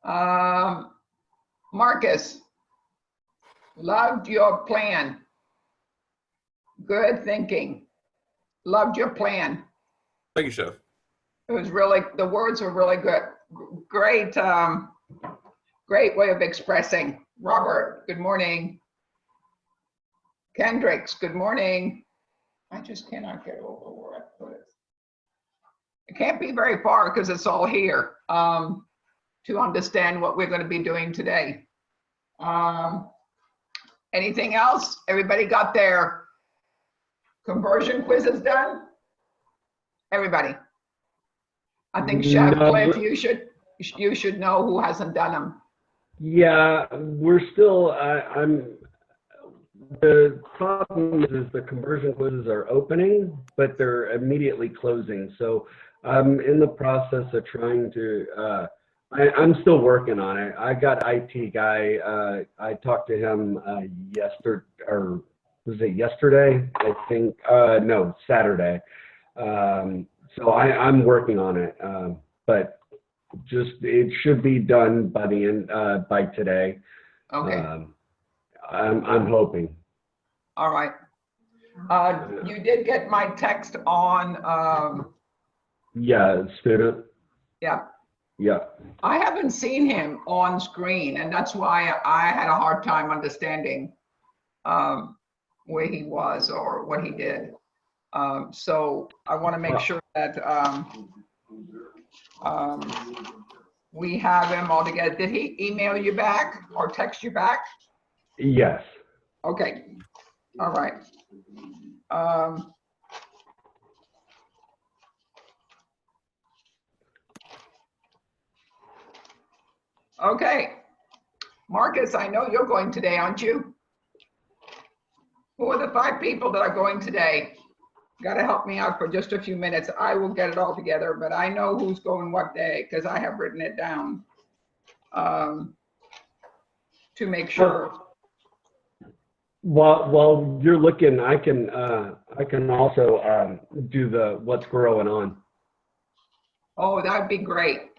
Um, Marcus, loved your plan. Good thinking. Loved your plan. Thank you, Chef. It was really, the words were really good. Great, great way of expressing. Robert, good morning. Kendricks, good morning. I just cannot get over where I put it. It can't be very far because it's all here to understand what we're going to be doing today. Anything else? Everybody got their conversion quizzes done? Everybody. I think Chef Cliff, you should know who hasn't done them. Yeah, we're still, the problem is the conversion quizzes are opening, but they're immediately closing. So I'm in the process of trying to, I'm still working on it. I got IT guy, I talked to him yesterday, or was it yesterday? I think, no, Saturday. So I'm working on it, but just it should be done by the end by today. Okay. I'm hoping. All right. You did get my text on. Yeah, student. Yeah. Yeah. I haven't seen him on screen, and that's why I had a hard time understanding where he was or what he did. So I want to make sure that we have him all together. Did he email you back or text you back? Yes. Okay. All right. Okay. Marcus, I know you're going today, aren't you? Who are the 5 people that are going today? Got to help me out for just a few minutes. I will get it all together, but I know who's going what day because I have written it down to make sure. While you're looking, I can also do the what's growing on. Oh, that would be great.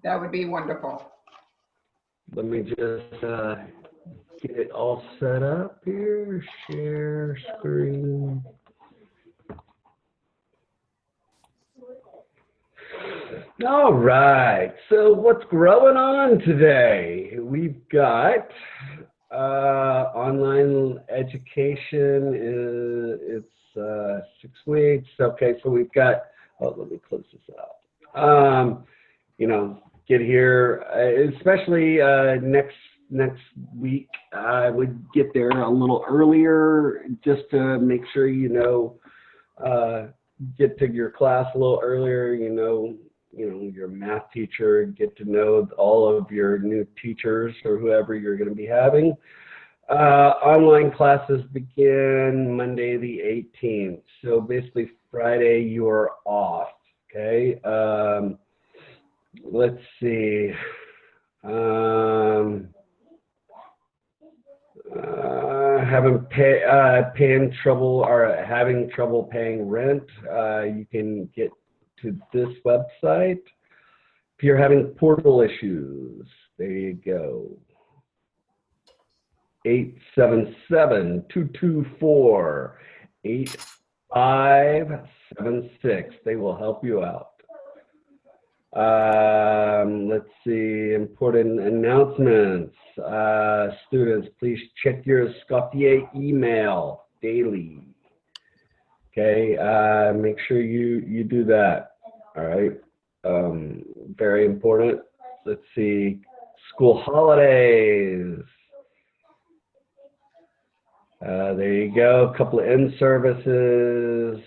That would be wonderful. Let me just get it all set up here. Share screen. All right. So what's growing on today? We've got online education. It's 6 weeks. Okay. So we've got. Oh, let me close this out. You know, get here, especially next week. I would get there a little earlier just to make sure get to your class a little earlier. Your math teacher, get to know all of your new teachers or whoever you're going to be having. Online classes begin Monday the 18th. So basically Friday you're off. Okay. Let's see. Having trouble paying rent, you can get to this website. If you're having portal issues, there you go. 877-224-8576. They will help you out. Let's see, important announcements. Students, please check your Scoffier email daily. Okay, make sure you do that. All right, very important. Let's see, school holidays. There you go, a couple of in-services,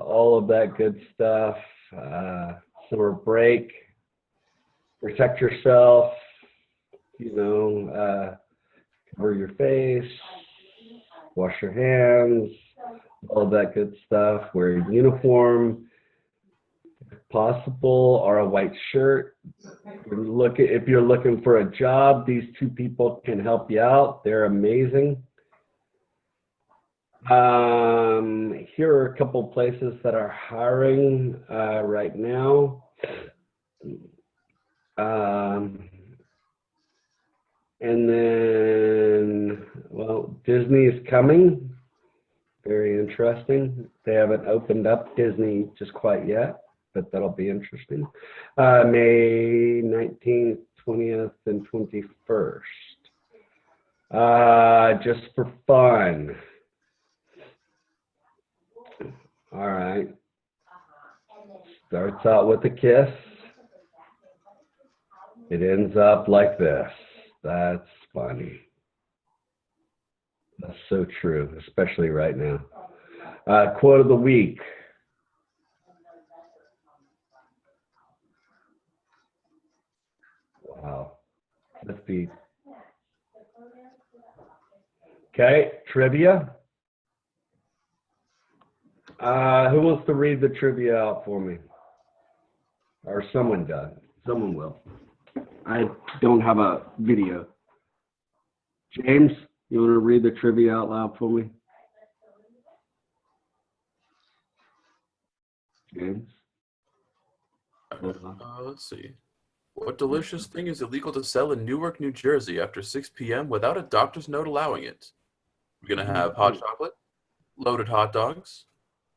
all of that good stuff. Summer break, protect yourself, cover your face, wash your hands, all of that good stuff. Wear a uniform, if possible, or a white shirt. If you're looking for a job, these 2 people can help you out. They're amazing. Here are a couple places that are hiring right now. Disney is coming. Very interesting. They haven't opened up Disney just quite yet, but that'll be interesting. May 19th, 20th, and 21st. Just for fun. All right. Starts out with a kiss. It ends up like this. That's funny. That's so true, especially right now. Quote of the week. Wow. Let's see. Okay, trivia. Who wants to read the trivia out for me? Or someone does. Someone will. I don't have a video. James, you want to read the trivia out loud for me? James? Let's see. What delicious thing is illegal to sell in Newark, New Jersey after 6 p.m. without a doctor's note allowing it? We're going to have hot chocolate, loaded hot dogs,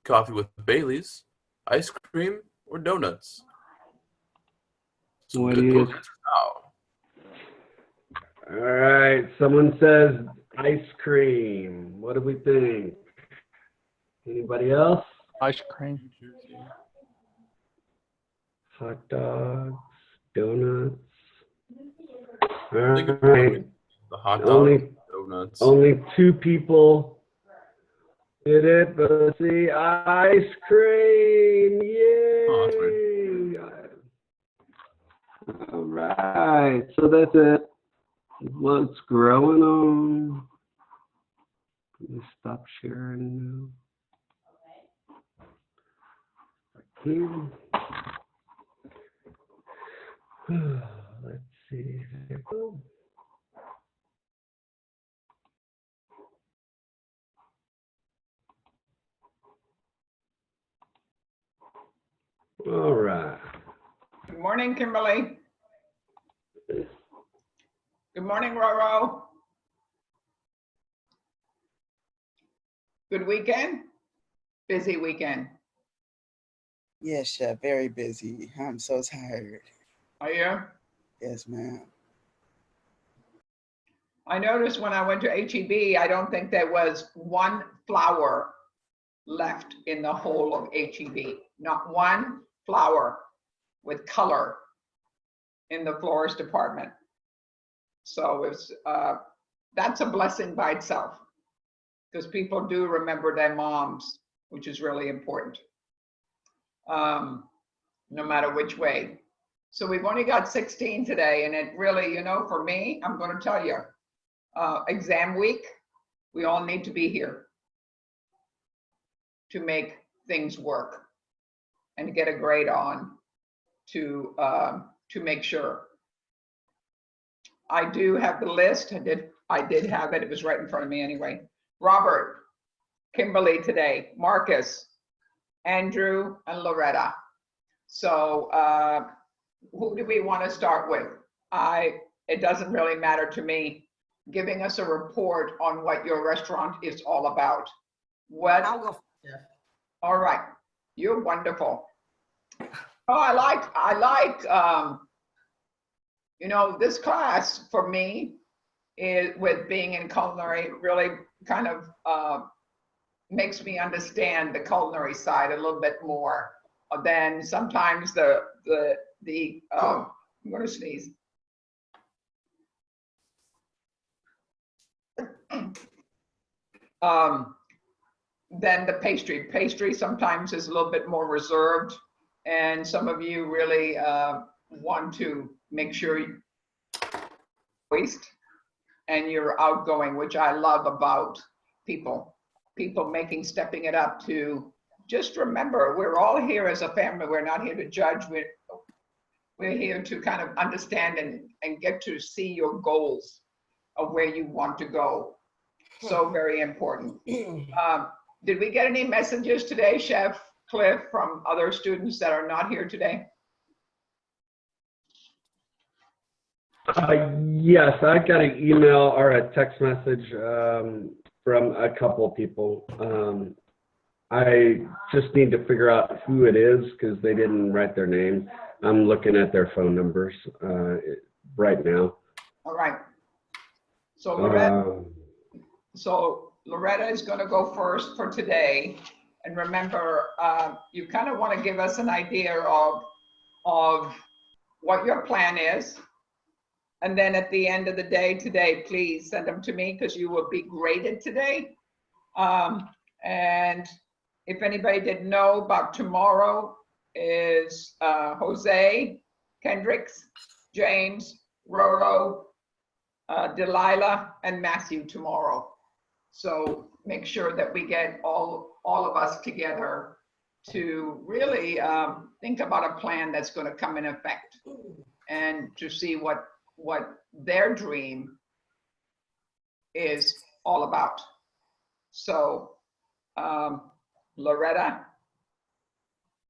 coffee with Baileys, ice cream, or donuts. Some What good is- Google answers now. All right, someone says ice cream. What do we think? Anybody else? Ice cream. Hot dogs, donuts. I think All it's right, the hot dogs, only donuts. only 2 people did it, but let's see, ice cream, yay! Oh, that's All right, so that's it. What's growing on? Let me stop sharing now. Here. Let's see. There we go. All right. Good morning, Kimberly. Good morning, Roro. Good weekend? Busy weekend. Yes, Chef, very busy. I'm so tired. Are you? Yes, ma'am. I noticed when I went to HEB, I don't think there was one flower left in the whole of HEB. Not one flower with color in the florist department. So it's that's a blessing by itself, because people do remember their moms, which is really important, no matter which way. So we've only got 16 today, and it really, you know, for me, I'm going to tell you, exam week, we all need to be here to make things work and get a grade on to make sure. I do have the list. I did have it. It was right in front of me anyway. Robert, Kimberly today, Marcus, Andrew, and Loretta. So who do we want to start with? It doesn't really matter to me. Giving us a report on what your restaurant is all about. What? I'll go, Chef. All right, you're wonderful. Oh, I like, you know, this class for me is, with being in culinary, really kind of makes me understand the culinary side a little bit more than sometimes the I'm going to sneeze. Then the pastry. Pastry sometimes is a little bit more reserved, and some of you really want to make sure you waste and you're outgoing, which I love about people stepping it up to just remember, we're all here as a family. We're not here to judge. We're here to kind of understand and get to see your goals of where you want to go. So very important. Did we get any messages today, Chef Cliff, from other students that are not here today? Yes, I got an email or a text message from a couple people. I just need to figure out who it is because they didn't write their name. I'm looking at their phone numbers right now. All right. So Loretta is going to go first for today. And remember, you kind of want to give us an idea of what your plan is. And then at the end of the day today, please send them to me because you will be graded today. And if anybody didn't know about tomorrow is Jose, Kendricks, James, Roro, Delilah, and Matthew tomorrow. So make sure that we get all of us together to really think about a plan that's going to come in effect and to see what their dream is all about. So Loretta,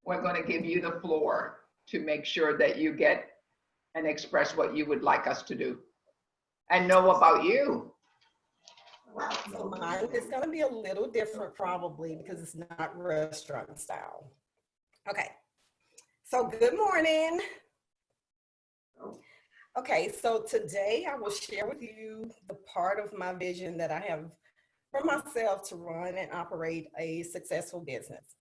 we're going to give you the floor to make sure that you get and express what you would like us to do and know about you. So mine is going to be a little different probably because it's not restaurant style. Okay, so good morning. Okay, so today I will share with you the part of my vision that I have for myself to run and operate a successful business.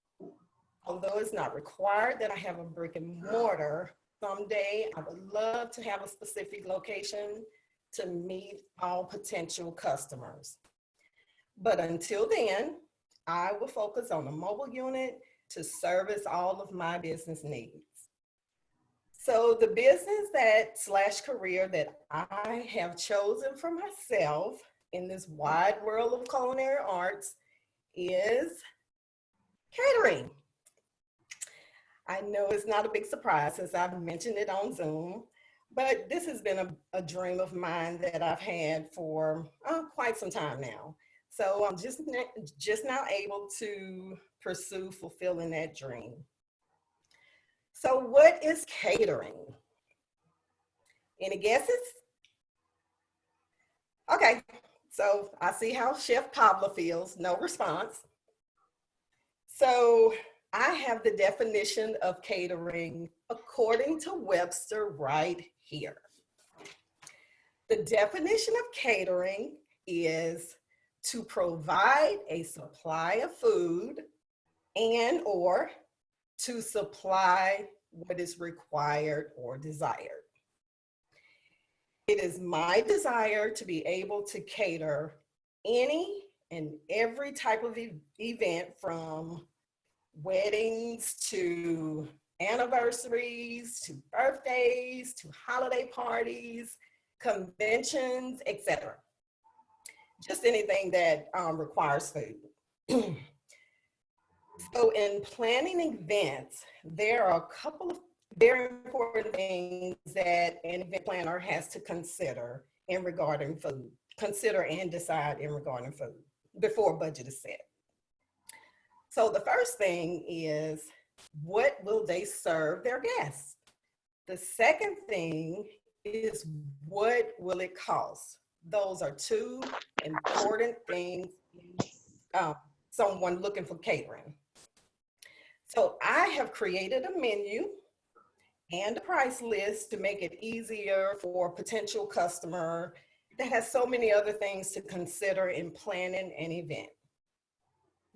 Although it's not required that I have a brick and mortar, someday I would love to have a specific location to meet all potential customers. But until then, I will focus on a mobile unit to service all of my business needs. So the business / career that I have chosen for myself in this wide world of culinary arts is catering. I know it's not a big surprise since I've mentioned it on Zoom, but this has been a dream of mine that I've had for quite some time now. So I'm just now able to pursue fulfilling that dream. So what is catering? Any guesses? Okay, so I see how Chef Pablo feels, no response. So I have the definition of catering according to Webster right here. The definition of catering is to provide a supply of food and or to supply what is required or desired. It is my desire to be able to cater any and every type of event, from weddings to anniversaries to birthdays to holiday parties, conventions, etc. Just anything that requires food. So in planning events, there are a couple of very important things that an event planner has to consider in regarding food. Consider and decide in regarding food before a budget is set. So the first thing is, what will they serve their guests? The second thing is, what will it cost? Those are two important things someone looking for catering. So I have created a menu and a price list to make it easier for a potential customer that has so many other things to consider in planning an event.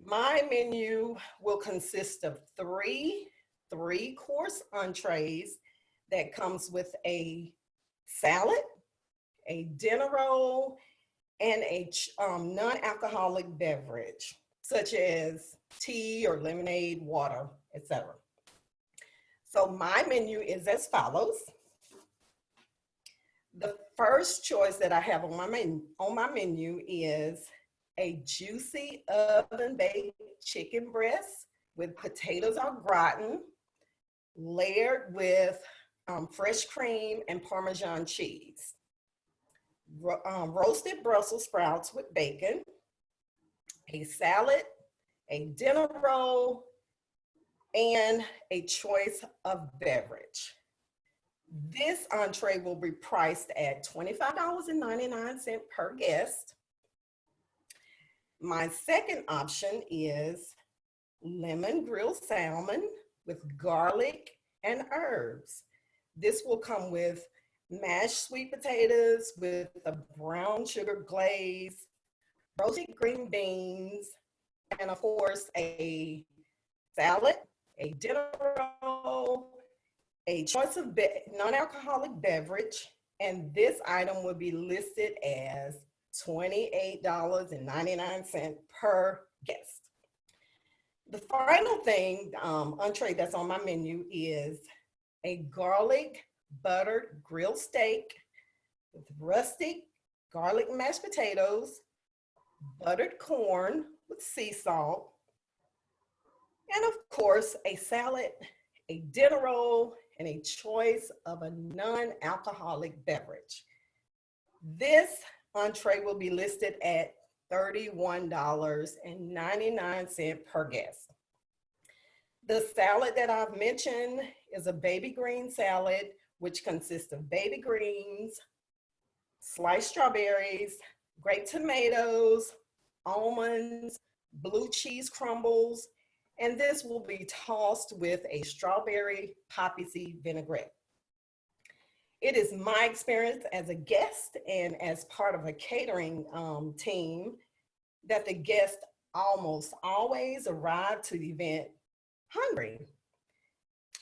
My menu will consist of three course entrees that comes with a salad, a dinner roll, and a non-alcoholic beverage, such as tea or lemonade, water, etc. So my menu is as follows. The first choice that I have on my menu is a juicy oven-baked chicken breast with potatoes au gratin, layered with fresh cream and Parmesan cheese, roasted Brussels sprouts with bacon, a salad, a dinner roll, and a choice of beverage. This entree will be priced at $25.99 per guest. My second option is lemon grilled salmon with garlic and herbs. This will come with mashed sweet potatoes with a brown sugar glaze, roasted green beans, and of course, a salad, a dinner roll, a choice of non-alcoholic beverage, and this item will be listed as $28.99 per guest. The final thing, entree that's on my menu is a garlic buttered grilled steak with rustic garlic mashed potatoes, buttered corn with sea salt, and of course, a salad, a dinner roll, and a choice of a non-alcoholic beverage. This entree will be listed at $31.99 per guest. The salad that I've mentioned is a baby green salad, which consists of baby greens, sliced strawberries, grape tomatoes, almonds, blue cheese crumbles, and this will be tossed with a strawberry poppy seed vinaigrette. It is my experience as a guest and as part of a catering team that the guests almost always arrive to the event hungry.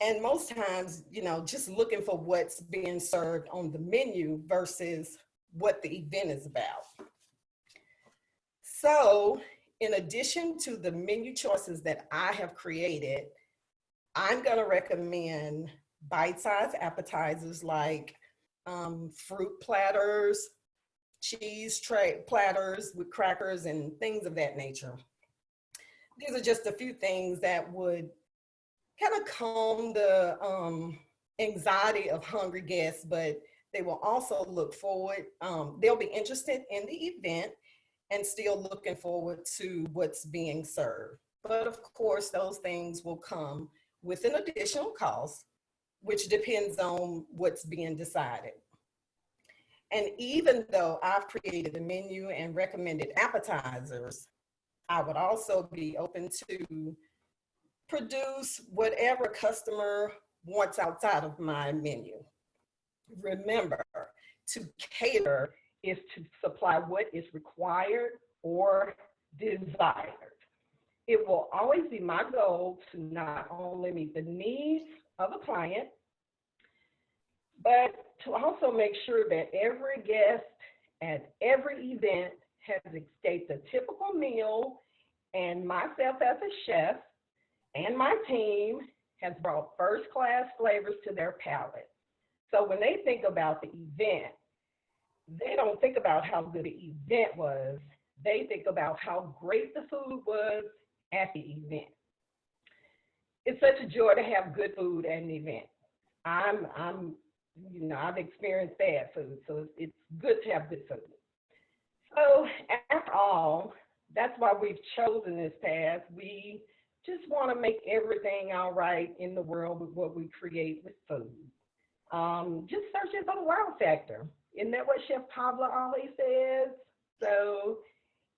And most times, you know, just looking for what's being served on the menu versus what the event is about. So, in addition to the menu choices that I have created, I'm going to recommend bite-sized appetizers like fruit platters, cheese tray platters with crackers and things of that nature. These are just a few things that would kind of calm the anxiety of hungry guests, but they will also look forward. They'll be interested in the event and still looking forward to what's being served. But of course, those things will come with an additional cost, which depends on what's being decided. And even though I've created a menu and recommended appetizers, I would also be open to produce whatever customer wants outside of my menu. Remember, to cater is to supply what is required or desired. It will always be my goal to not only meet the needs of a client, but to also make sure that every guest at every event has escaped a typical meal, and myself as a chef and my team has brought first-class flavors to their palate. So when they think about the event, they don't think about how good the event was. They think about how great the food was at the event. It's such a joy to have good food at an event. I've experienced bad food, so it's good to have good food. So after all, that's why we've chosen this path. We just want to make everything all right in the world with what we create with food. Just searching for the wow factor. Isn't that what Chef Pavla always says? So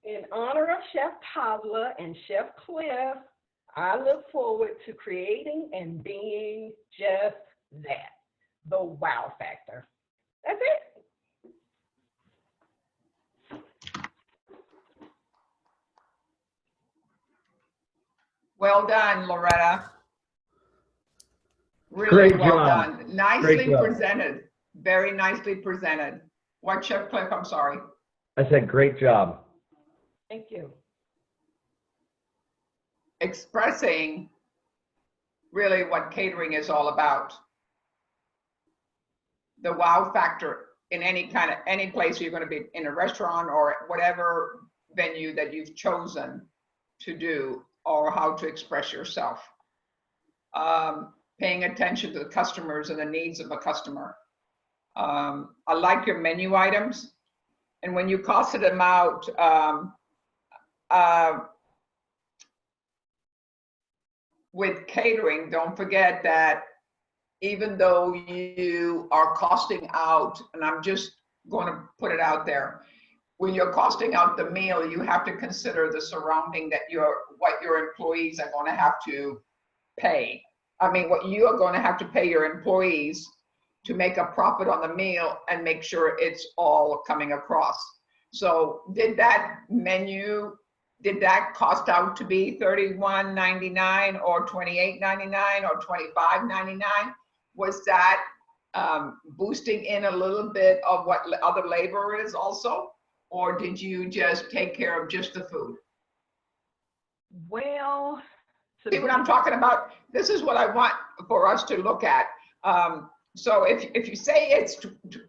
in honor of Chef Pavla and Chef Cliff, I look forward to creating and being just that, the wow factor. That's it. Well done, Loretta. Really Great well job. done. Nicely Great job. presented. Very nicely presented. What, Chef Cliff? I'm sorry. I said, great job. Thank you. Expressing really what catering is all about. The wow factor in any place you're going to be, in a restaurant or whatever venue that you've chosen to do, or how to express yourself. Paying attention to the customers and the needs of a customer. I like your menu items. And when you costed them out, with catering, don't forget that even though you are costing out, and I'm just going to put it out there, when you're costing out the meal, you have to consider the surrounding that what your employees are going to have to pay. I mean, what you are going to have to pay your employees to make a profit on the meal and make sure it's all coming across. So did that menu, did that cost out to be $31.99 or $28.99 or $25.99? Was that boosting in a little bit of what other labor is also? Or did you just take care of just the food? Well, See what I'm talking about? This is what I want for us to look at. So if you say it's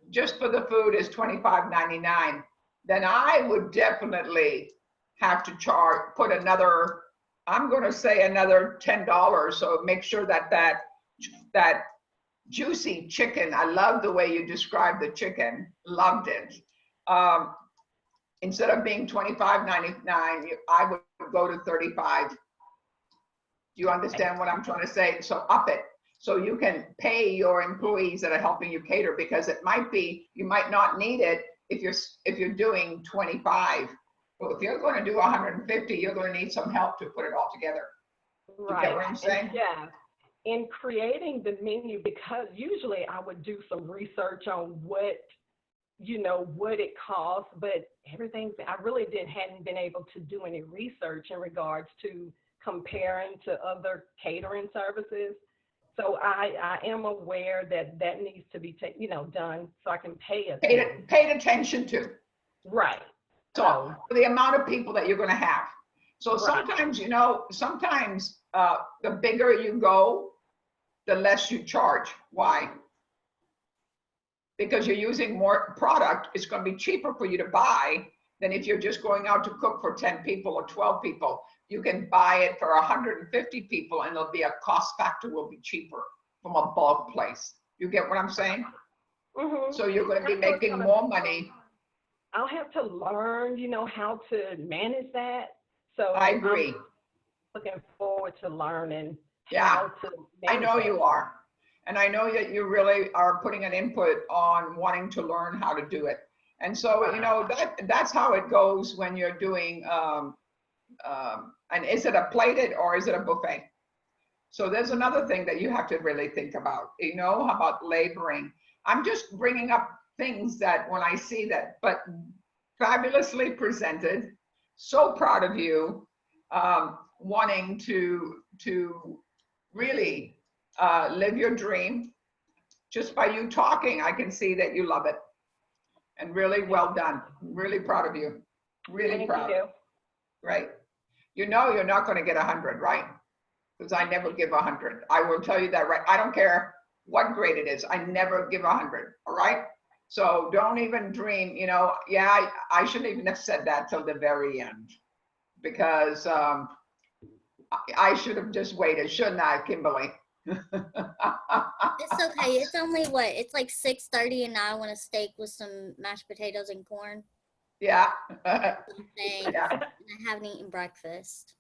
just for the food is $25.99, then I would definitely have to put another, I'm going to say another $10. So make sure that juicy chicken, I love the way you described the chicken, loved it. Instead of being $25.99, I would go to $35. Do you understand what I'm trying to say? So up it. So you can pay your employees that are helping you cater, because it might be, you might not need it if you're doing 25. But if you're going to do 150, you're going to need some help to put it all together. right. You get what I'm saying? Yeah. In creating the menu, because usually I would do some research on what it costs, but I really hadn't been able to do any research in regards to comparing to other catering services. So I am aware that needs to be done so I can pay attention. Paid attention to. Right. So the amount of people that you're going to have. So Right. sometimes the bigger you go, the less you charge. Why? Because you're using more product. It's going to be cheaper for you to buy than if you're just going out to cook for 10 people or 12 people. You can buy it for 150 people and there'll be a cost factor will be cheaper from a bulk place. You get what I'm saying? Mm-hmm. So you're going to be making more money. I'll have to learn, how to manage that. So I agree. I'm looking forward to learning Yeah, how to I manage know that. you are. And I know that you really are putting an input on wanting to learn how to do it. And so, that's how it goes when you're doing, and is it a plated or is it a buffet? So there's another thing that you have to really think about, how about laboring? I'm just bringing up things that when I see that, but fabulously presented, so proud of you, wanting to really live your dream. Just by you talking, I can see that you love it. And really well done. Really proud of you. Really Thank proud. you. Right. You're not going to get 100, right? Because I never give 100. I will tell you that, right? I don't care what grade it is. I never give 100. All right. So don't even dream, yeah, I shouldn't even have said that till the very end, because I should have just waited, shouldn't I, Kimberly? It's okay. It's only it's like 6:30 and now I want a steak with some mashed potatoes and corn. Yeah. Thanks. Yeah. And I haven't eaten breakfast.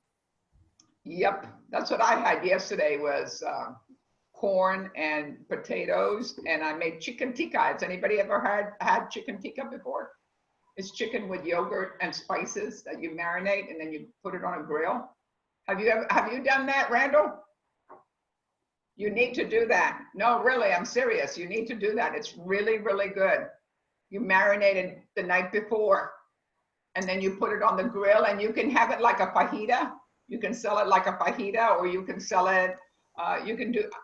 Yep. That's what I had yesterday was corn and potatoes, and I made chicken tikka. Has anybody ever had chicken tikka before? It's chicken with yogurt and spices that you marinate and then you put it on a grill. Have you done that, Randall? You need to do that. No, really, I'm serious. You need to do that. It's really, really good. You marinate it the night before and then you put it on the grill, and you can have it like a fajita. You can sell it like a fajita, or you can sell it,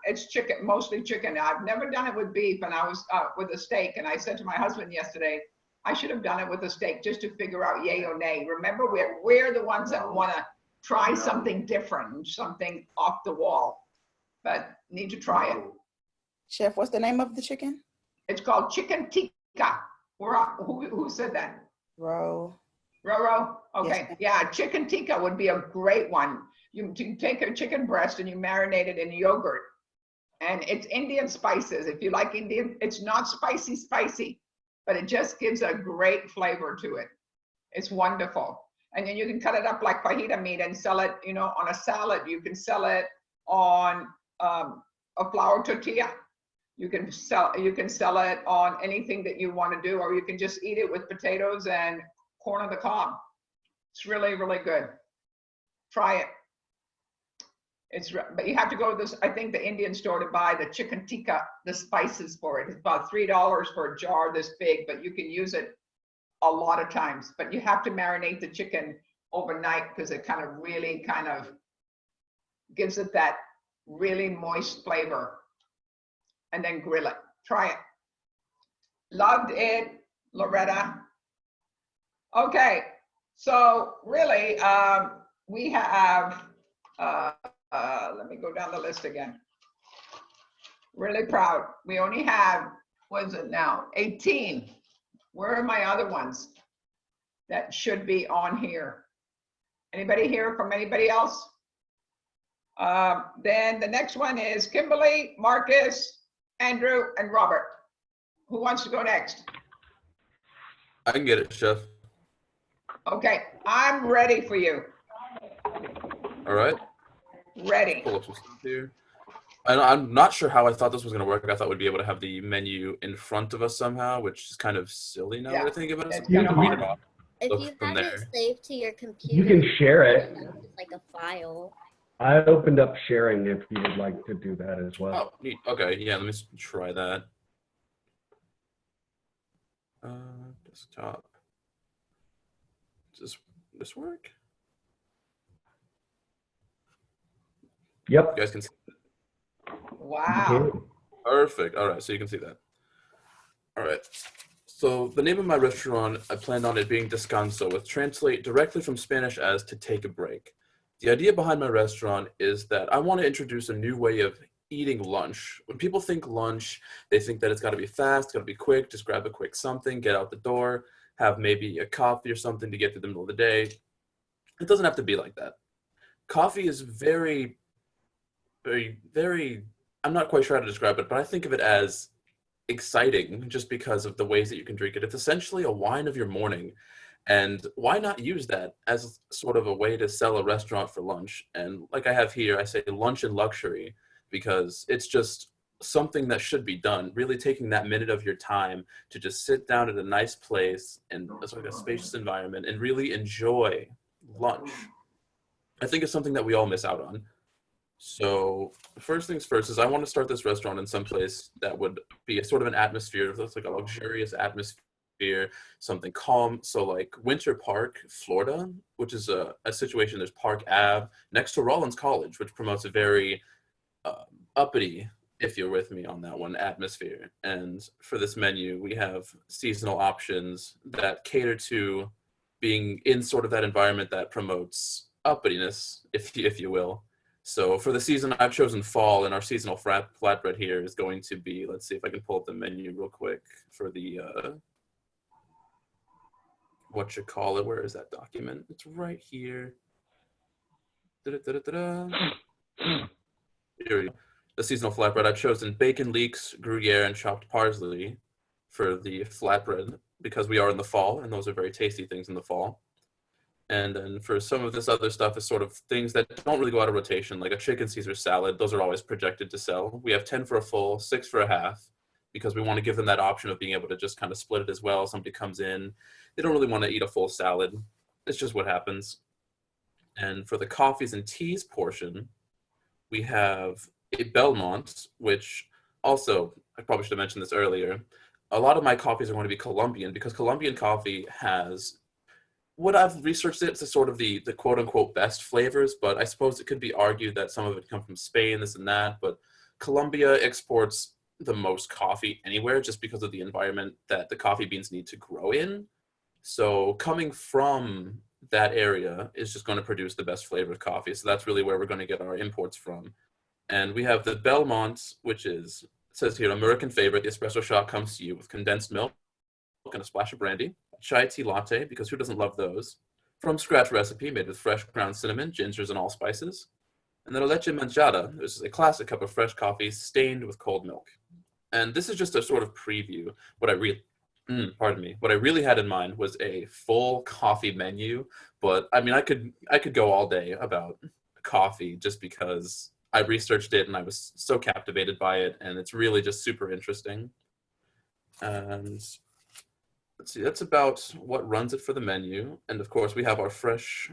it's chicken, mostly chicken. I've never done it with beef, and I was with a steak, and I said to my husband yesterday, I should have done it with a steak just to figure out yay or nay. Remember, we're the ones that want to try something different, something off the wall, but need to try it. Chef, what's the name of the chicken? It's called chicken tikka. Who said that? Ro. Roro? Okay. Yes. Yeah, chicken tikka would be a great one. You take a chicken breast and you marinate it in yogurt. And it's Indian spices. If you like Indian, it's not spicy, but it just gives a great flavor to it. It's wonderful. And then you can cut it up like fajita meat and sell it, on a salad. You can sell it on a flour tortilla. You can sell it on anything that you want to do, or you can just eat it with potatoes and corn on the cob. It's really, really good. Try it. But you have to go to this, I think, the Indian store to buy the chicken tikka, the spices for it. It's about $3 for a jar this big, but you can use it a lot of times. But you have to marinate the chicken overnight because it really gives it that really moist flavor, and then grill it. Try it. Loved it, Loretta. Okay, so really, we have, let me go down the list again. Really proud. We only have, what is it now? 18. Where are my other ones that should be on here? Anybody here from anybody else? Then the next one is Kimberly, Marcus, Andrew, and Robert. Who wants to go next? I can get it, Chef. Okay, I'm ready for you. All right. Ready. Pull up some stuff here. I'm not sure how I thought this was going to work. I thought we'd be able to have the menu in front of us somehow, which is kind of silly now that I think about it. It's So kind of read it hard. off. If Look you from have it there. saved to your computer, You can share it. it's like a file. I opened up sharing if you would like to do that as well. Oh, neat. Okay, yeah, let me try that. Desktop. Does this work? Yep. You guys can see. Wow. Okay. Perfect. All right, so you can see that. All right. So the name of my restaurant, I planned on it being Descanso, which translate directly from Spanish as to take a break. The idea behind my restaurant is that I want to introduce a new way of eating lunch. When people think lunch, they think that it's got to be fast, got to be quick, just grab a quick something, get out the door, have maybe a coffee or something to get through the middle of the day. It doesn't have to be like that. Coffee is very, I'm not quite sure how to describe it, but I think of it as exciting just because of the ways that you can drink it. It's essentially a wine of your morning. And why not use that as sort of a way to sell a restaurant for lunch? And like I have here, I say lunch and luxury because it's just something that should be done. Really taking that minute of your time to just sit down at a nice place and sort of a spacious environment and really enjoy lunch. I think it's something that we all miss out on. So first things first is I want to start this restaurant in some place that would be a sort of an atmosphere that's like a luxurious atmosphere, something calm. So like Winter Park, Florida, which is a situation, there's Park Ave next to Rollins College, which promotes a very uppity, if you're with me on that one, atmosphere. And for this menu, we have seasonal options that cater to being in sort of that environment that promotes uppityness, if you will. So for the season, I've chosen fall, and our seasonal flatbread here is going to be, let's see if I can pull up the menu real quick for the, where is that document? It's right here. Da-da-da-da-da. Here we go. The seasonal flatbread, I've chosen bacon leeks, Gruyere, and chopped parsley for the flatbread because we are in the fall, and those are very tasty things in the fall. And then for some of this other stuff is sort of things that don't really go out of rotation, like a chicken Caesar salad. Those are always projected to sell. We have 10 for a full, 6 for a half, because we want to give them that option of being able to just kind of split it as well. Somebody comes in, they don't really want to eat a full salad. It's just what happens. And for the coffees and teas portion, we have a Belmont, which also, I probably should have mentioned this earlier. A lot of my coffees are going to be Colombian because Colombian coffee has what I've researched it to sort of the quote unquote best flavors, but I suppose it could be argued that some of it come from Spain, this and that, but Colombia exports the most coffee anywhere just because of the environment that the coffee beans need to grow in. So coming from that area is just going to produce the best flavored coffee. So that's really where we're going to get our imports from. And we have the Belmont, which is, it says here, American favorite. The espresso shot comes to you with condensed milk and a splash of brandy. Chai tea latte, because who doesn't love those? From scratch recipe made with fresh ground cinnamon, gingers, and allspices. And then a leche manchada, which is a classic cup of fresh coffee stained with cold milk. And this is just a sort of preview. What I really had in mind was a full coffee menu, but I mean, I could go all day about coffee just because I researched it and I was so captivated by it, and it's really just super interesting. And let's see, that's about what runs it for the menu. And of course, we have our fresh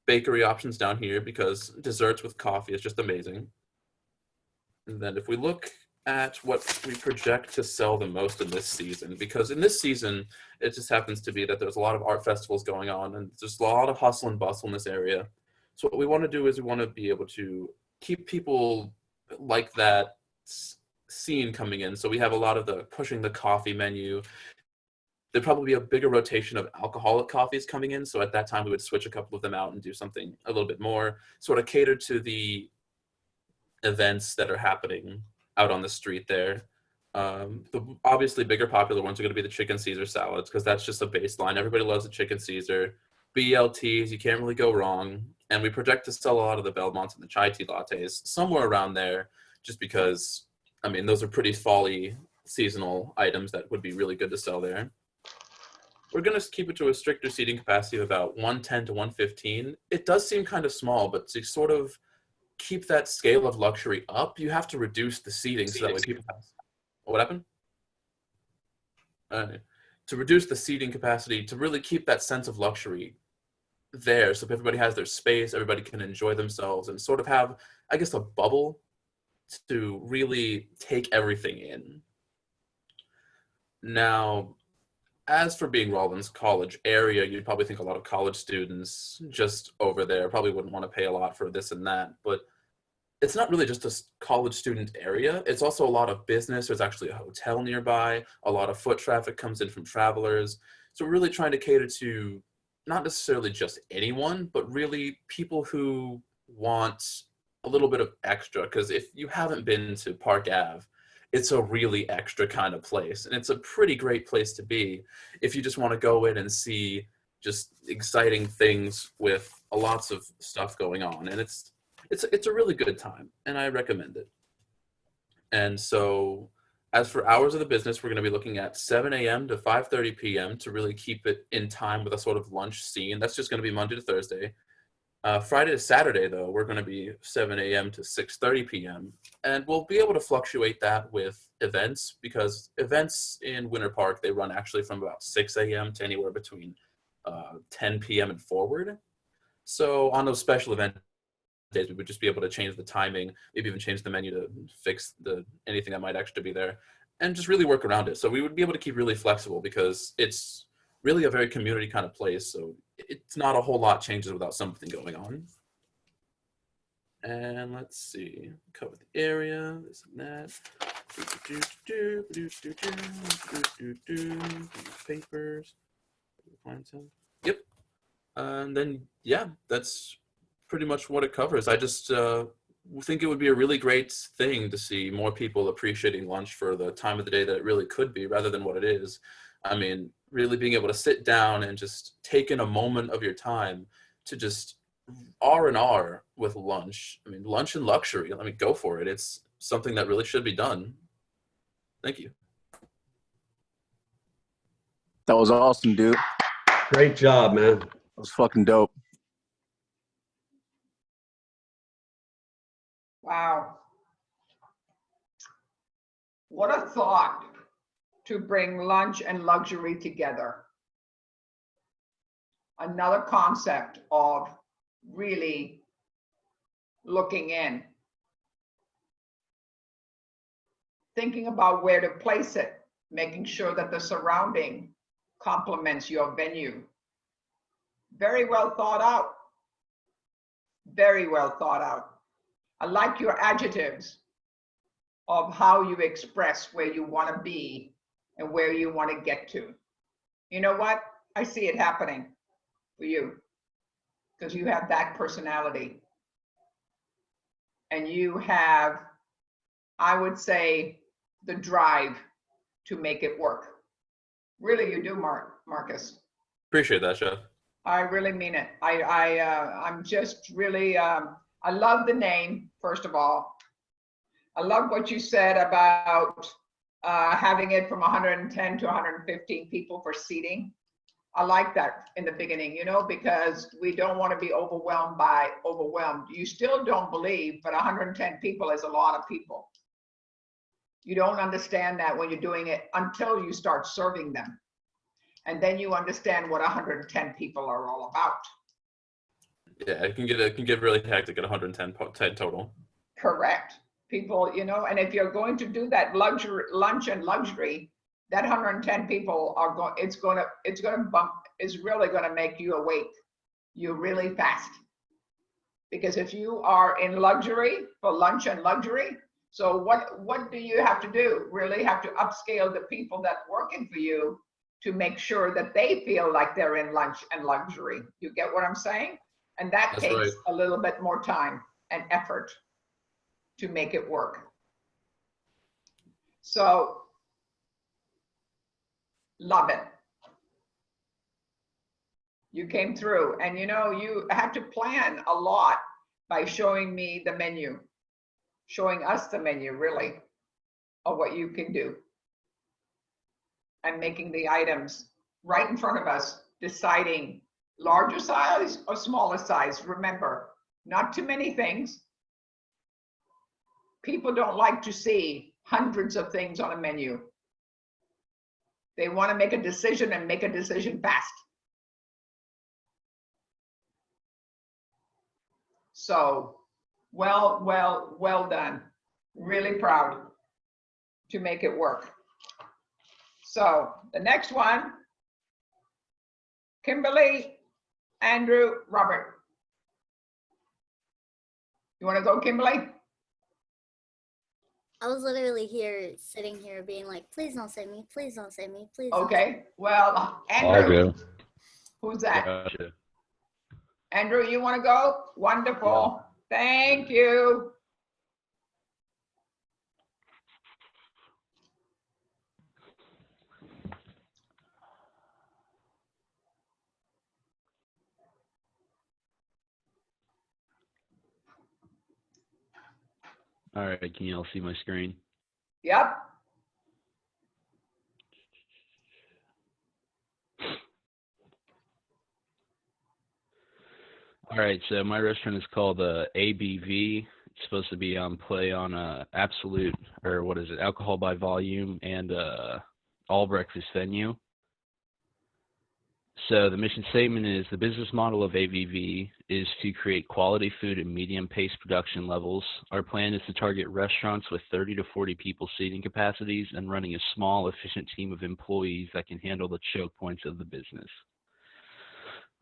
bakery options down here because desserts with coffee is just amazing. And then if we look at what we project to sell the most in this season, because in this season, it just happens to be that there's a lot of art festivals going on and there's a lot of hustle and bustle in this area. So what we want to do is we want to be able to keep people like that scene coming in. So we have a lot of the pushing the coffee menu. There'd probably be a bigger rotation of alcoholic coffees coming in. So at that time, we would switch a couple of them out and do something a little bit more sort of catered to the events that are happening out on the street there. The obviously bigger popular ones are going to be the chicken Caesar salads because that's just a baseline. Everybody loves a chicken Caesar. BLTs, you can't really go wrong. And we project to sell a lot of the Belmonts and the chai tea lattes somewhere around there just because, I mean, those are pretty folly seasonal items that would be really good to sell there. We're going to keep it to a stricter seating capacity of about 110 to 115. It does seem kind of small, but to sort of keep that scale of luxury up, you have to reduce the seating so that way people have... What happened? To reduce the seating capacity, to really keep that sense of luxury there so everybody has their space, everybody can enjoy themselves and sort of have, I guess, a bubble to really take everything in. Now, as for being Rawlins College area, you'd probably think a lot of college students just over there probably wouldn't want to pay a lot for this and that, but it's not really just a college student area. It's also a lot of business. There's actually a hotel nearby. A lot of foot traffic comes in from travelers. So we're really trying to cater to not necessarily just anyone, but really people who want a little bit of extra. Because if you haven't been to Park Ave, it's a really extra kind of place. And it's a pretty great place to be if you just want to go in and see just exciting things with lots of stuff going on. And it's a really good time, and I recommend it. And so as for hours of the business, we're going to be looking at 7 a.m. to 5:30 p.m. to really keep it in time with a sort of lunch scene. That's just going to be Monday to Thursday. Friday to Saturday, though, we're going to be 7 a.m. to 6:30 p.m. And we'll be able to fluctuate that with events because events in Winter Park, they run actually from about 6 a.m. to anywhere between 10 p.m. and forward. So on those special events, days we would just be able to change the timing, maybe even change the menu to fix anything that might actually be there and just really work around it. So we would be able to keep really flexible because it's really a very community kind of place. So it's not a whole lot changes without something going on. And let's see, cover the area, this and that. Papers. Yep. And then, yeah, that's pretty much what it covers. I just think it would be a really great thing to see more people appreciating lunch for the time of the day that it really could be rather than what it is. I mean, really being able to sit down and just take in a moment of your time to just R&R with lunch. I mean, lunch and luxury. Let me go for it. It's something that really should be done. Thank you. That was awesome, dude. Great job, man. That was fucking dope. Wow. What a thought to bring lunch and luxury together. Another concept of really looking in. Thinking about where to place it, making sure that the surrounding complements your venue. Very well thought out. Very well thought out. I like your adjectives of how you express where you want to be and where you want to get to. You know what? I see it happening for you because you have that personality. And you have, I would say, the drive to make it work. Really, you do, Marcus. Appreciate that, Chef. I really mean it. I'm just really, I love the name, first of all. I love what you said about having it from 110 to 115 people for seating. I like that in the beginning, you know, because we don't want to be overwhelmed by overwhelmed. You still don't believe, but 110 people is a lot of people. You don't understand that when you're doing it until you start serving them. And then you understand what 110 people are all about. Yeah, it can get really hectic at 110 total. Correct. People, you know, and if you're going to do that luxury lunch and luxury, that 110 people are going, it's really going to make you awake. You really fast. Because if you are in luxury for lunch and luxury, so what do you have to do? Really have to upscale the people that working for you to make sure that they feel like they're in lunch and luxury. You get what I'm saying? And that That's takes right. a little bit more time and effort to make it work. So, love it. You came through, and you know, you had to plan a lot by showing me the menu, showing us the menu really of what you can do, and making the items right in front of us, deciding larger size or smaller size. Remember, not too many things. People don't like to see hundreds of things on a menu. They want to make a decision and make a decision fast. So, well done. Really proud to make it work. So, the next one, Kimberly, Andrew, Robert. You want to go, Kimberly? I was literally sitting here being like, please don't say me, please don't say me, please don't say me. Okay, well, I'll Andrew, go. who's that? Gotcha. Andrew, you want to go? Wonderful. Thank you. All right, can you all see my screen? Yep. All right, so my restaurant is called ABV. It's supposed to be on play on absolute, or what is it, alcohol by volume, and all breakfast venue. So the mission statement is the business model of ABV is to create quality food at medium pace production levels. Our plan is to target restaurants with 30 to 40 people seating capacities and running a small, efficient team of employees that can handle the choke points of the business.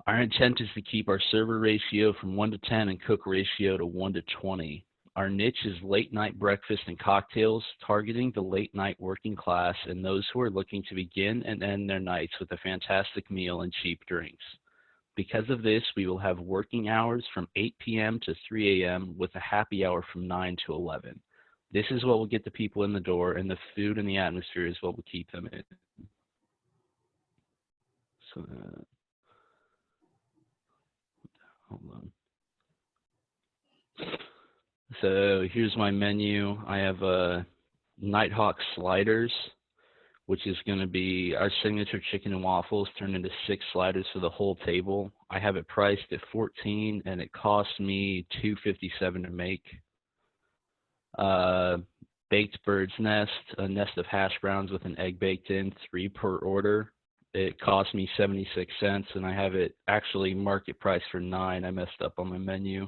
Our intent is to keep our server ratio from 1 to 10 and cook ratio to 1 to 20. Our niche is late night breakfast and cocktails, targeting the late night working class and those who are looking to begin and end their nights with a fantastic meal and cheap drinks. Because of this, we will have working hours from 8 p.m. to 3 a.m. with a happy hour from 9 to 11. This is what will get the people in the door, and the food and the atmosphere is what will keep them in. So, hold on. So here's my menu. I have Nighthawk sliders, which is going to be our signature chicken and waffles turned into 6 sliders for the whole table. I have it priced at $14, and it cost me $2.57 to make. Baked bird's nest, a nest of hash browns with an egg baked in, 3 per order. It cost me 76 cents, and I have it actually market price for $9. I messed up on my menu.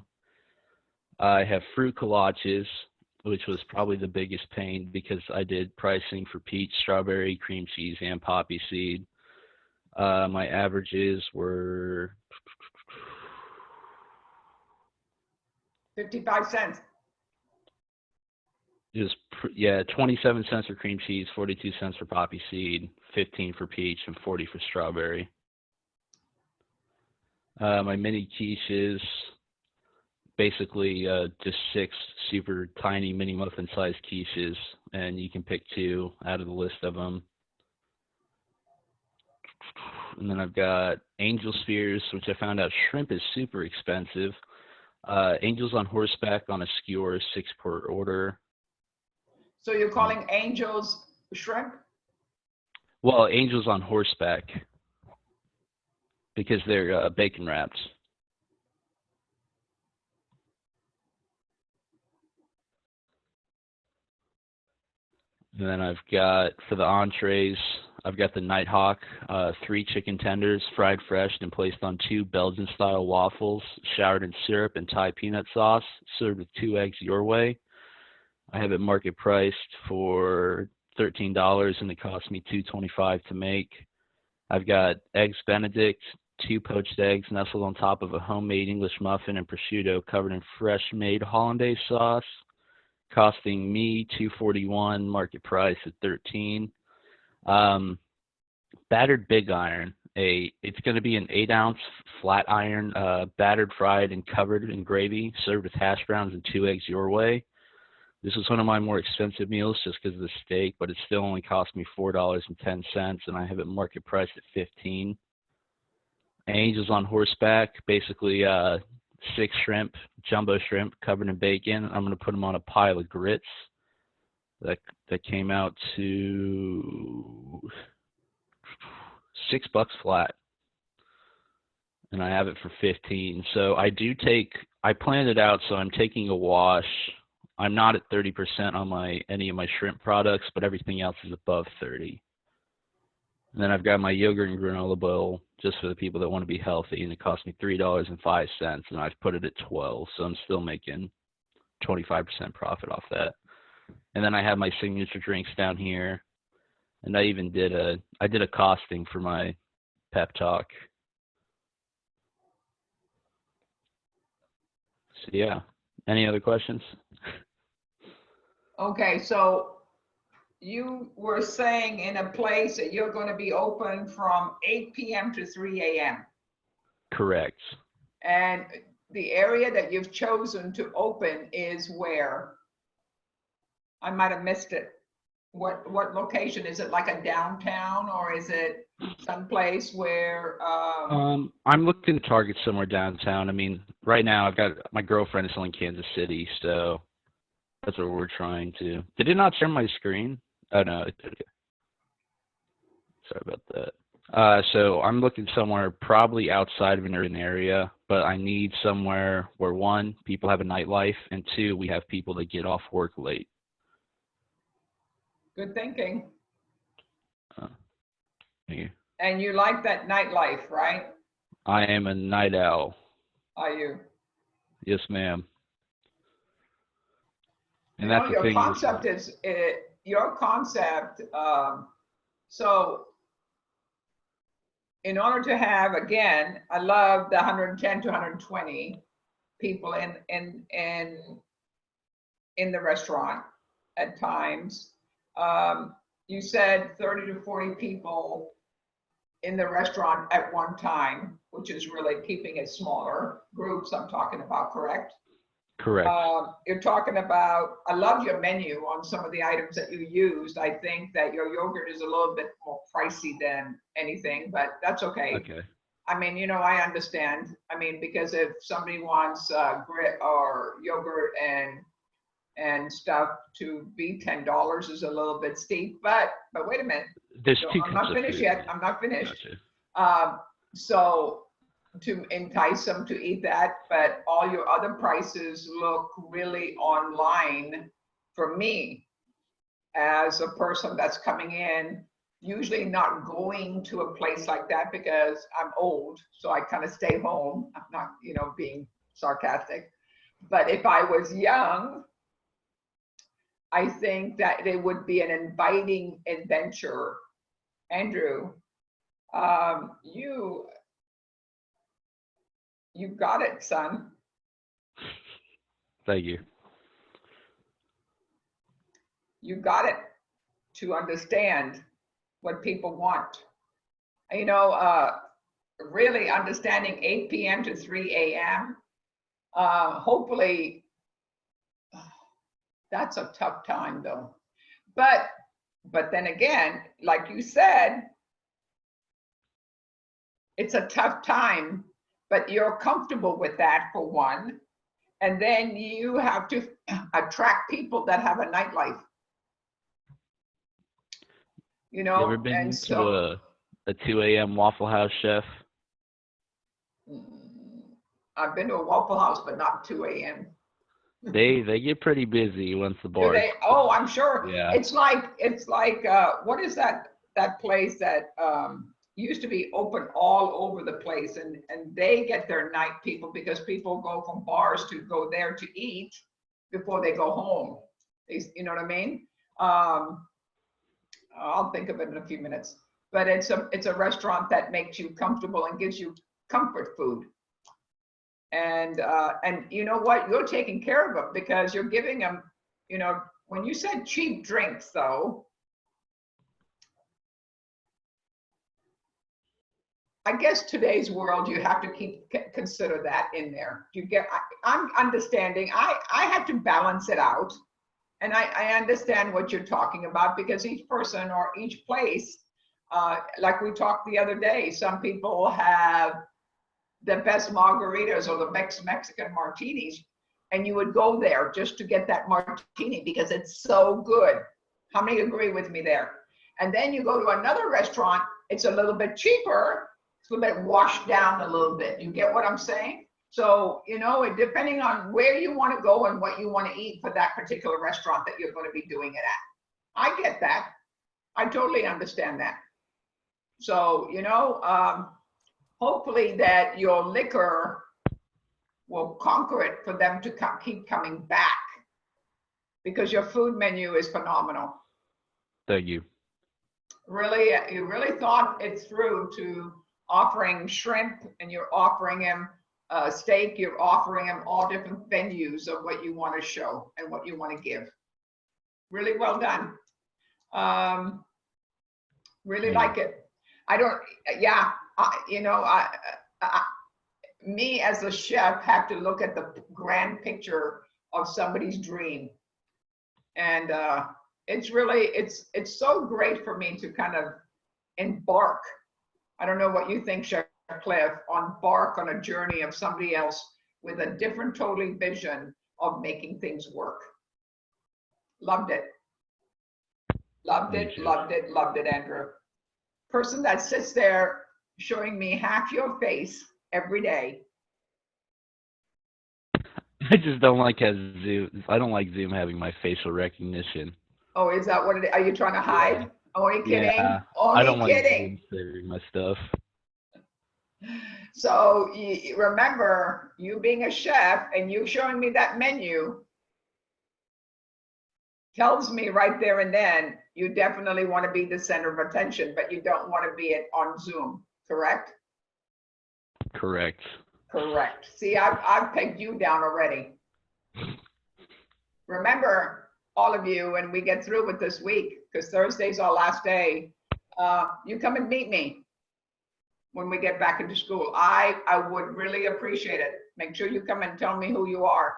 I have fruit collages, which was probably the biggest pain because I did pricing for peach, strawberry, cream cheese, and poppy seed. My averages were 55 cents. It was 27 cents for cream cheese, 42 cents for poppy seed, 15 for peach, and 40 for strawberry. My mini quiches, basically just 6 super tiny mini muffin sized quiches, and you can pick 2 out of the list of them. And then I've got angel spears, which I found out shrimp is super expensive. Angels on horseback on a skewer, 6 per order. So you're calling angels shrimp? Well, angels on horseback because they're bacon wrapped. And then I've got, for the entrees, I've got the Nighthawk, 3 chicken tenders, fried fresh and placed on 2 Belgian-style waffles, showered in syrup and Thai peanut sauce, served with 2 eggs your way. I have it market priced for $13, and it cost me $2.25 to make. I've got eggs Benedict, 2 poached eggs nestled on top of a homemade English muffin and prosciutto covered in fresh-made hollandaise sauce, costing me $2.41, market price at $13. Battered big iron. It's going to be an 8-ounce flat iron, battered, fried, and covered in gravy, served with hash browns and 2 eggs your way. This was one of my more expensive meals just because of the steak, but it still only cost me $4.10, and I have it market priced at $15. Angels on horseback, basically 6 shrimp, jumbo shrimp covered in bacon. I'm going to put them on a pile of grits. That came out to $6 flat, and I have it for $15. So I planned it out, so I'm taking a wash. I'm not at 30% on any of my shrimp products, but everything else is above 30. And then I've got my yogurt and granola bowl just for the people that want to be healthy, and it cost me $3.05, and I've put it at 12, so I'm still making 25% profit off that. And then I have my signature drinks down here, and I even did a costing for my pep talk. So yeah, any other questions? Okay, so you were saying in a place that you're going to be open from 8 p.m. to 3 a.m. Correct. And the area that you've chosen to open is where? I might have missed it. What location? Is it like a downtown, or is it someplace where? I'm looking to target somewhere downtown. I mean, right now I've got my girlfriend is still in Kansas City, so that's what we're trying to. Did it not share my screen? Oh no, it did. Sorry about that. So I'm looking somewhere probably outside of an urban area, but I need somewhere where 1, people have a nightlife, and 2, we have people that get off work late. Good thinking. Thank you. And you like that nightlife, right? I am a night owl. Are you? Yes, ma'am. And You know, that's the your thing. concept is your concept. So in order to have, again, I love the 110 to 120 people in the restaurant at times. You said 30 to 40 people in the restaurant at one time, which is really keeping it smaller groups I'm talking about, correct? Correct. You're talking about, I love your menu on some of the items that you used. I think that your yogurt is a little bit more pricey than anything, but that's okay. Okay. I mean, you know, I understand. I mean, because if somebody wants grit or yogurt and stuff to be $10 is a little bit steep, but wait a minute. There's So 2 I'm not cups of finished food. yet. I'm not finished. Gotcha. So to entice them to eat that, but all your other prices look really online for me as a person that's coming in, usually not going to a place like that because I'm old, so I kind of stay home. I'm not, you know, being sarcastic. But if I was young, I think that it would be an inviting adventure. Andrew, you got it, son. Thank you. You got it to understand what people want. You know, really understanding 8 p.m. to 3 a.m. Hopefully, that's a tough time though. But then again, like you said, it's a tough time, but you're comfortable with that for one. And then you have to attract people that have a nightlife. You know, You ever been and to so a 2 a.m. Waffle House, chef? I've been to a Waffle House, but not 2 a.m. They get pretty busy once the Do bar. they? Oh, I'm sure. Yeah. It's like what is that that place that used to be open all over the place, and they get their night people because people go from bars to go there to eat before they go home. You know what I mean? I'll think of it in a few minutes. But it's a restaurant that makes you comfortable and gives you comfort food. And you know what? You're taking care of them because you're giving them, you know, when you said cheap drinks though, I guess today's world, you have to consider that in there. You get, I'm understanding, I had to balance it out. And I understand what you're talking about because each person or each place, like we talked the other day, some people have the best margaritas or the best Mexican martinis, and you would go there just to get that martini because it's so good. How many agree with me there? And then you go to another restaurant, it's a little bit cheaper, it's a little bit washed down a little bit. You get what I'm saying? So, you know, depending on where you want to go and what you want to eat for that particular restaurant that you're going to be doing it at. I get that. I totally understand that. So, you know, hopefully that your liquor will conquer it for them to keep coming back because your food menu is phenomenal. Thank you. Really, you really thought it through to offering shrimp, and you're offering him steak, you're offering him all different venues of what you want to show and what you want to give. Really well done. Really like it. I don't, yeah, you know, me as a chef have to look at the grand picture of somebody's dream. And it's really, it's so great for me to kind of embark. I don't know what you think, Chef Cliff, embark on a journey of somebody else with a different totally vision of making things work. Loved it. Loved it, loved it, loved it, Andrew. Person that sits there showing me half your face every day. I just don't like Zoom. I don't like Zoom having my facial recognition. Oh, is that what it is? Are you trying to hide? Yeah. Only kidding? Yeah, Only I don't kidding. like Zoom saving my stuff. So remember, you being a chef and you showing me that menu tells me right there and then you definitely want to be the center of attention, but you don't want to be it on Zoom, correct? Correct. Correct. See, I've pegged you down already. Remember, all of you, when we get through with this week, because Thursday's our last day, you come and meet me when we get back into school. I would really appreciate it. Make sure you come and tell me who you are.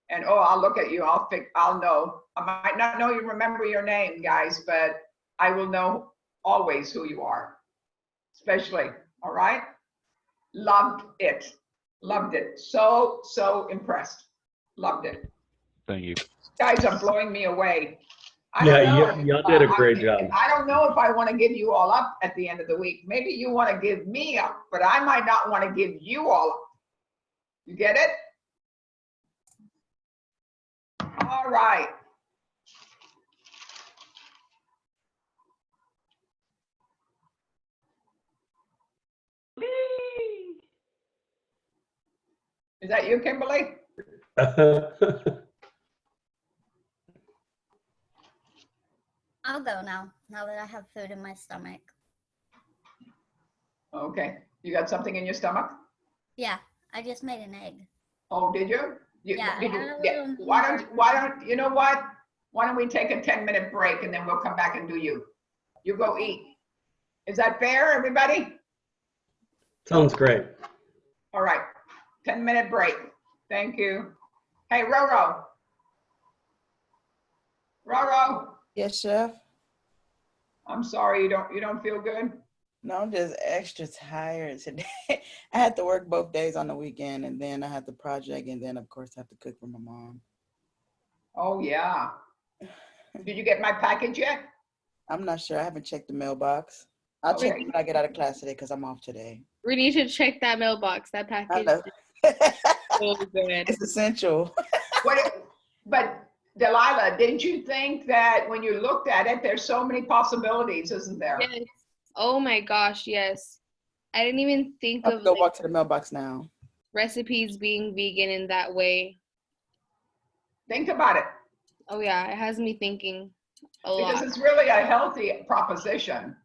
And oh, I'll look at you. I'll know. I might not know you remember your name, guys, but I will know always who you are. Especially, all right? Loved it. Loved it. So impressed. Loved it. Thank you. Guys are blowing me away. Yeah, y'all did a great job. I don't know if I want to give you all up at the end of the week. Maybe you want to give me up, but I might not want to give you all up. You get it? All right. Is that you, Kimberly? I'll go now that I have food in my stomach. Okay. You got something in your stomach? Yeah, I just made an egg. Oh, did you? Yeah, Did I you had a yeah. little- Why don't, you know what? Why don't we take a 10-minute break and then we'll come back and do you. You go eat. Is that fair, everybody? Sounds great. All right. 10-minute break. Thank you. Hey, Roro. Roro, Yes, Chef. I'm sorry you don't feel good. No, I'm just extra tired today. I had to work both days on the weekend, and then I had the project, and then of course I have to cook for my mom. Oh yeah. Did you get my package yet? I'm not sure. I haven't checked the mailbox. I'll check it when I get out of class today because I'm off today. We need to check that mailbox. That I package know. is so good. It's essential. But Delilah, didn't you think that when you looked at it, there's so many possibilities, isn't there? Yes. Oh my gosh, yes. I didn't even think I have of to go like walk to the mailbox now. recipes being vegan in that way. Think about it, Oh yeah, it has me thinking a because lot. it's really a healthy proposition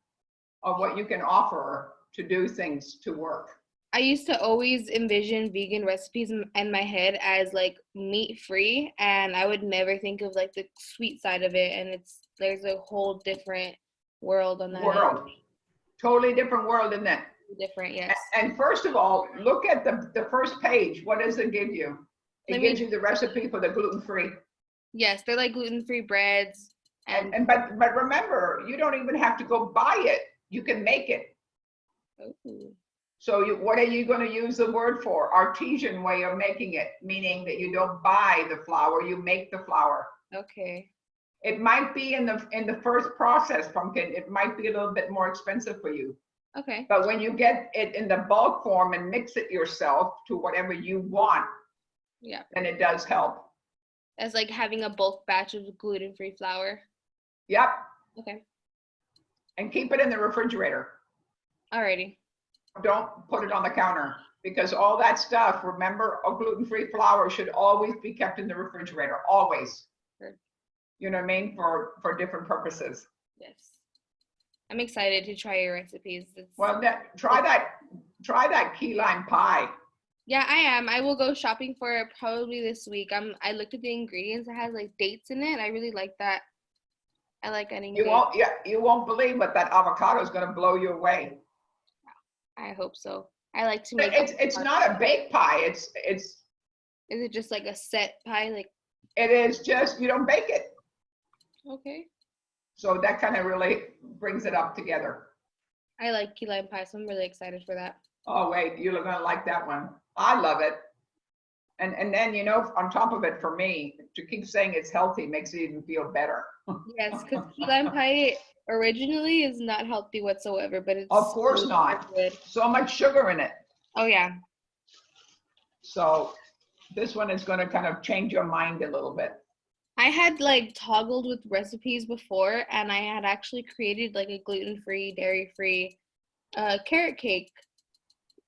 of what you can offer to do things to work. I used to always envision vegan recipes in my head as like meat free, and I would never think of like the sweet side of it. And there's a whole different world on that. World, totally different world, isn't it? Different, yes. And first of all, look at the first page. What does it give you? It gives you the recipe for the gluten-free. Yes, they're like gluten-free breads. But remember, you don't even have to go buy it. You can make it. Ooh. So what are you going to use the word for? Artesian way of making it, meaning that you don't buy the flour, you make the flour. Okay. It might be in the first process, Pumpkin. It might be a little bit more expensive for you. Okay. But when you get it in the bulk form and mix it yourself to whatever you want, Yeah. then it does help. As like having a bulk batch of gluten-free flour. Yep. Okay. And keep it in the refrigerator. Alrighty. Don't put it on the counter, because all that stuff, remember, a gluten-free flour should always be kept in the refrigerator, always. Sure. You know what I mean? For different purposes. Yes. I'm excited to try your recipes. Well, try that key lime pie. Yeah, I am. I will go shopping for it probably this week. I looked at the ingredients. It has like dates in it. I really like that. I like adding dates. You won't believe what that avocado is going to blow you away. I hope so. I like to make. It's not a baked pie. It's. Is it just like a set pie? Like. It is just, you don't bake it. Okay. So that kind of really brings it up together. I like key lime pie, so I'm really excited for that. Oh wait, you're gonna like that one. I love it. And then, you know, on top of it, for me, to keep saying it's healthy makes it even feel better. Yes, because key lime pie originally is not healthy whatsoever, but it's Of course not. good. So much sugar in it. Oh yeah. So this one is going to kind of change your mind a little bit. I had like toggled with recipes before, and I had actually created like a gluten-free, dairy-free carrot cake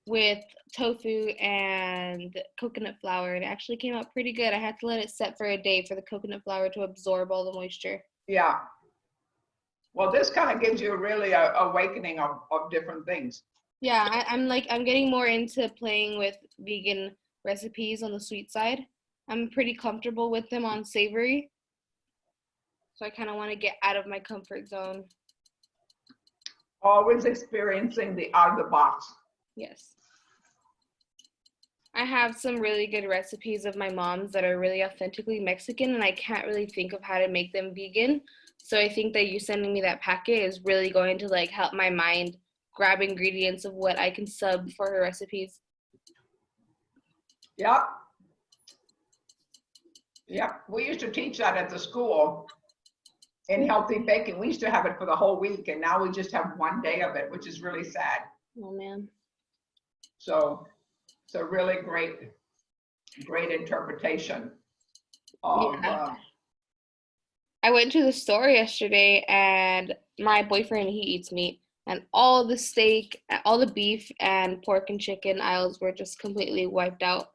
with tofu and coconut flour, and it actually came out pretty good. I had to let it set for a day for the coconut flour to absorb all the moisture. Yeah. Well, this kind of gives you really a awakening of different things. Yeah, I'm getting more into playing with vegan recipes on the sweet side. I'm pretty comfortable with them on savory. So I kind of want to get out of my comfort zone. Always experiencing the out of the box. Yes. I have some really good recipes of my mom's that are really authentically Mexican, and I can't really think of how to make them vegan. So I think that you sending me that packet is really going to like help my mind grab ingredients of what I can sub for her recipes. Yep. Yep. We used to teach that at the school in healthy baking. We used to have it for the whole week, and now we just have one day of it, which is really sad. Oh man. So it's a really great interpretation of Yeah. I went to the store yesterday, and my boyfriend, he eats meat, and all the steak, all the beef and pork and chicken aisles were just completely wiped out.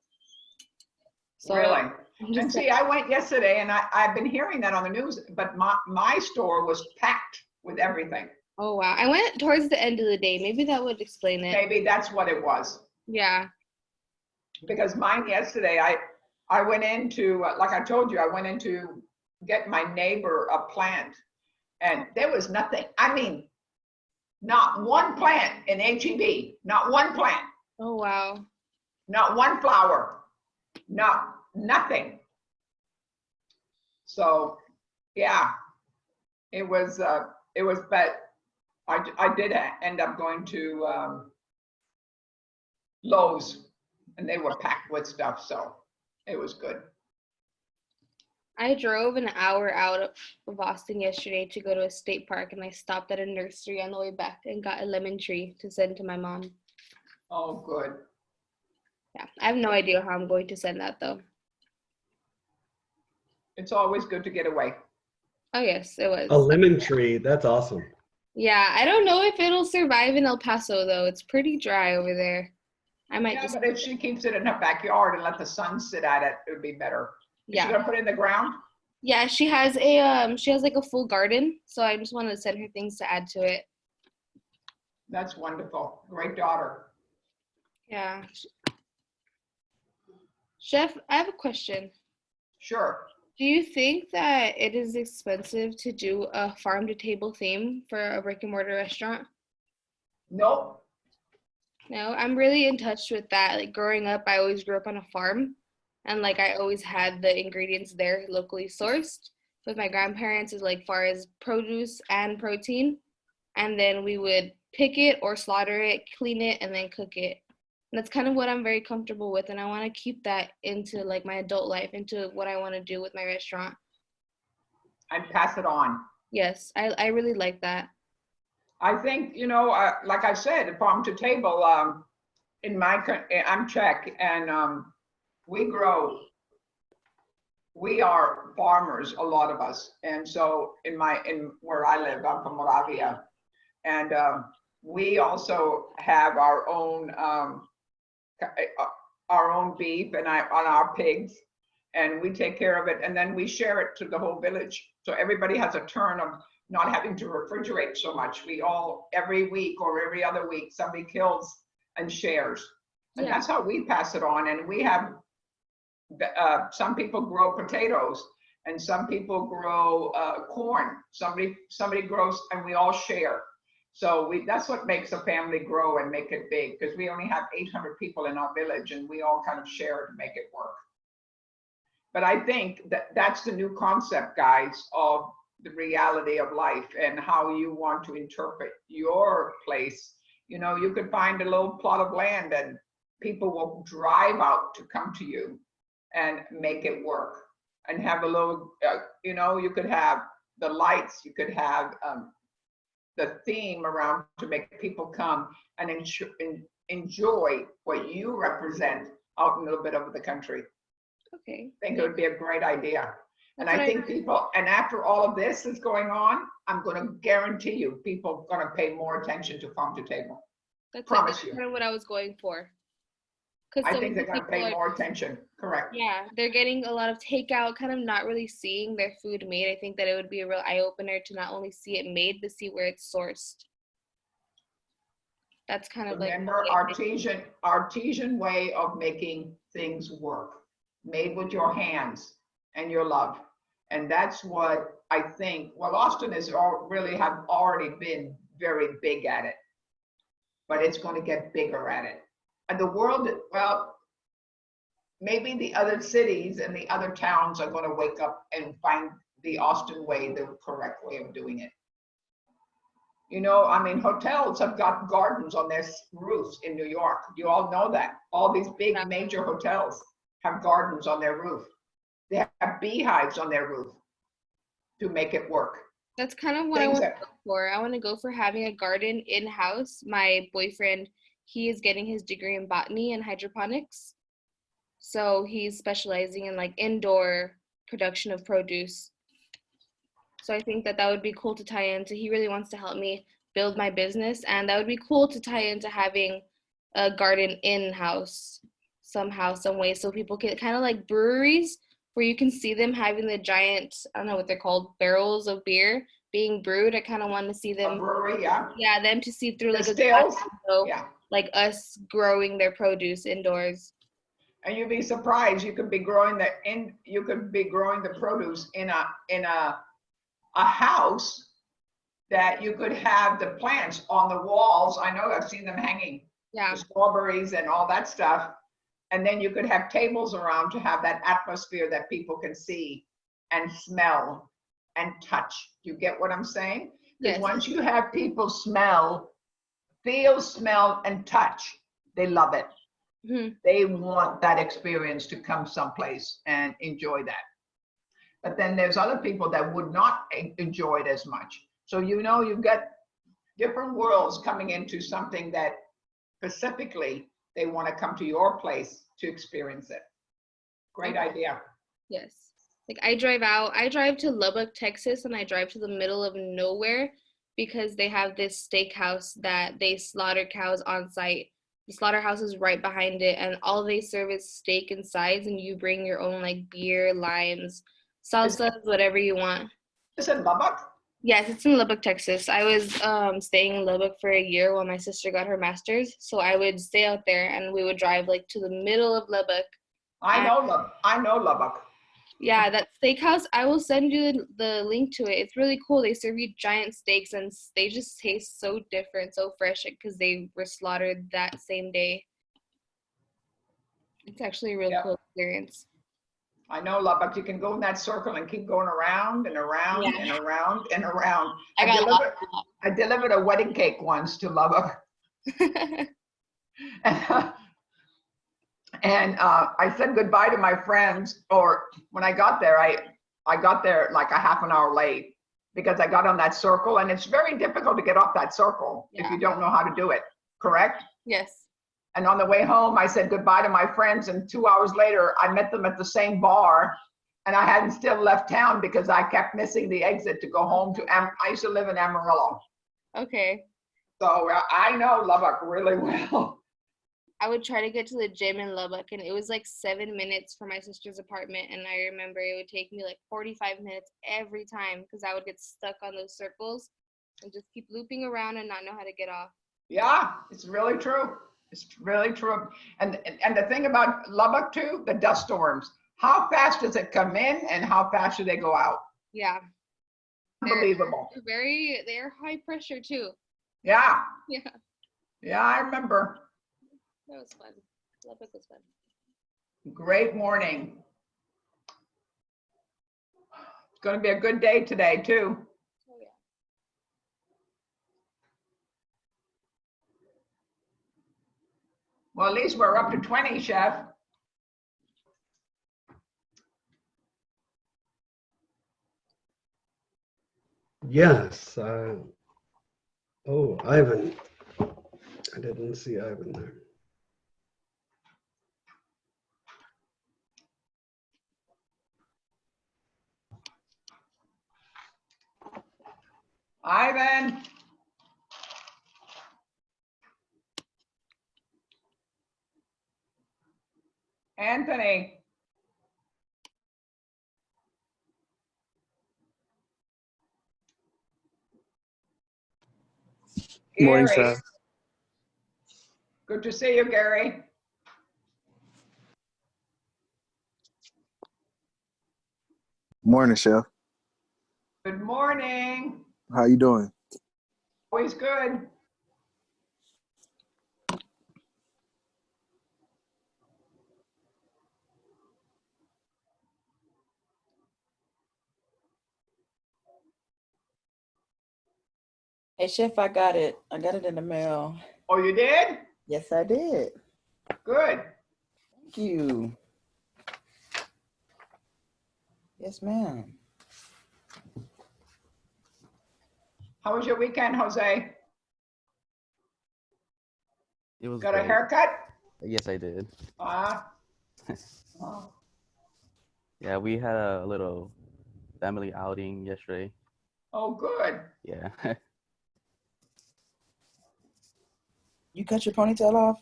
So, really. And see, I went yesterday, and I've been hearing that on the news, but my store was packed with everything. Oh wow. I went towards the end of the day. Maybe that would explain it. Maybe that's what it was. Yeah. Because mine yesterday, I went into, like I told you, I went into get my neighbor a plant, and there was nothing. I mean, not one plant in HEB, not one plant. Oh wow. Not one flower, nothing. So yeah, it was, but I did end up going to Lowe's, and they were packed with stuff, so it was good. I drove an hour out of Austin yesterday to go to a state park, and I stopped at a nursery on the way back and got a lemon tree to send to my mom. Oh, good. Yeah, I have no idea how I'm going to send that though. It's always good to get away. Oh yes, it was. A lemon tree. That's awesome. Yeah, I don't know if it'll survive in El Paso though. It's pretty dry over there. I might Yeah, just but if she keeps it in her backyard and let the sun sit at it, it would be better. Is she yeah. gonna put it in the ground? Yeah, she has like a full garden, so I just wanted to send her things to add to it. That's wonderful. Great daughter. Yeah. Chef, I have a question. Sure. Do you think that it is expensive to do a farm to table theme for a brick and mortar restaurant? Nope. No, I'm really in touch with that. Like growing up, I always grew up on a farm, and like I always had the ingredients there locally sourced with my grandparents as like far as produce and protein. And then we would pick it or slaughter it, clean it, and then cook it. And that's kind of what I'm very comfortable with, and I want to keep that into like my adult life, into what I want to do with my restaurant. And pass it on. Yes, I really like that. I think, like I said, farm to table, I'm Czech, and we are farmers, a lot of us. And so in where I live, I'm from Moravia, and we also have our own beef and on our pigs, and we take care of it, and then we share it to the whole village. So everybody has a turn of not having to refrigerate so much. We all, every week or every other week, somebody kills and shares. And Yeah. that's how we pass it on. And we have, some people grow potatoes, and some people grow corn. Somebody grows, and we all share. So that's what makes a family grow and make it big, because we only have 800 people in our village, and we all kind of share to make it work. But I think that's the new concept, guys, of the reality of life and how you want to interpret your place. You could find a little plot of land, and people will drive out to come to you and make it work, and have a little, you could have the lights, you could have the theme around to make people come and enjoy what you represent out in a little bit of the country. Okay. I think it would be a great idea. And That's I what think people, and after all of this is going on, I'm going to guarantee you, people are going to pay more attention to farm to table. Promise you. Kind of what I was going for. Because I think they're going to pay more attention. Correct. Yeah, they're getting a lot of takeout, kind of not really seeing their food made. I think that it would be a real eye-opener to not only see it made, but see where it's sourced. That's kind of Remember, like artesian way of making things work, made with your hands and your love. And that's what I think, well, Austin has already been very big at it, but it's going to get bigger at it. And the world, well, maybe the other cities and the other towns are going to wake up and find the Austin way, the correct way of doing it. Hotels have got gardens on their roofs in New York. You all know that. All these big major hotels have gardens on their roof. They have beehives on their roof to make it work. That's kind of what I want to go for. I want to go for having a garden in-house. My boyfriend, he is getting his degree in botany and hydroponics. So he's specializing in like indoor production of produce. So I think that would be cool to tie into. He really wants to help me build my business, and that would be cool to tie into having a garden in-house somehow, some way, so people can kind of like breweries where you can see them having the giant, I don't know what they're called, barrels of beer being brewed. I kind of want to see them. A brewery, yeah. Yeah, them to see through like the stills, like us growing their produce indoors. And you'd be surprised. You could be growing the produce in a house that you could have the plants on the walls. I know, I've seen them hanging. Yeah. The strawberries and all that stuff. And then you could have tables around to have that atmosphere that people can see and smell and touch. You get what I'm saying? Because once you have people feel, smell, and touch, they love it. Mm-hmm. They want that experience to come someplace and enjoy that. But then there's other people that would not enjoy it as much. So you've got different worlds coming into something that specifically they want to come to your place to experience it. Great idea. Yes. Like I drive to Lubbock, Texas, and I drive to the middle of nowhere because they have this steakhouse that they slaughter cows on site. The slaughterhouse is right behind it, and all they serve is steak and sides, and you bring your own like beer, limes, salsas, whatever you want. Is it Lubbock? Yes, it's in Lubbock, Texas. I was staying in Lubbock for a year while my sister got her master's, so I would stay out there, and we would drive like to the middle of Lubbock. I know Lubbock. Yeah, that steakhouse, I will send you the link to it. It's really cool. They serve you giant steaks, and they just taste so different, so fresh because they were slaughtered that same day. It's actually a really cool experience. I know Lubbock. You can go in that circle and keep going around and around and around and around. I delivered a wedding cake once to Lubbock. And I said goodbye to my friends, or when I got there, I got there like a half an hour late because I got on that circle, and it's very difficult to get off that circle if you don't know how to do it, correct? Yes. And on the way home, I said goodbye to my friends, and 2 hours later, I met them at the same bar, and I hadn't still left town because I kept missing the exit to go home to, I used to live in Amarillo. Okay. So I know Lubbock really well. I would try to get to the gym in Lubbock, and it was like 7 minutes from my sister's apartment, and I remember it would take me like 45 minutes every time because I would get stuck on those circles and just keep looping around and not know how to get off. Yeah, it's really true. It's really true. And the thing about Lubbock too, the dust storms, how fast does it come in and how fast do they go out? Yeah. Unbelievable. They're high pressure too. Yeah. Yeah. Yeah, I remember. That was fun. Lubbock was fun. Great morning. It's going to be a good day today too. Oh yeah. Well, at least we're up to 20, Chef. Yes. Oh, Ivan. I didn't see Ivan there. Ivan. Anthony. Morning, Gary. Chef. Good to see you, Gary. Morning, Chef. Good morning. How you doing? Always good. Hey, Chef, I got it. I got it in the mail. Oh, you did? Yes, I did. Good. Thank you. Yes, ma'am. How was your weekend, Jose? It was Got a great. haircut? Yes, I did. Oh. Yeah, we had a little family outing yesterday. Oh, good. Yeah. You cut your ponytail off?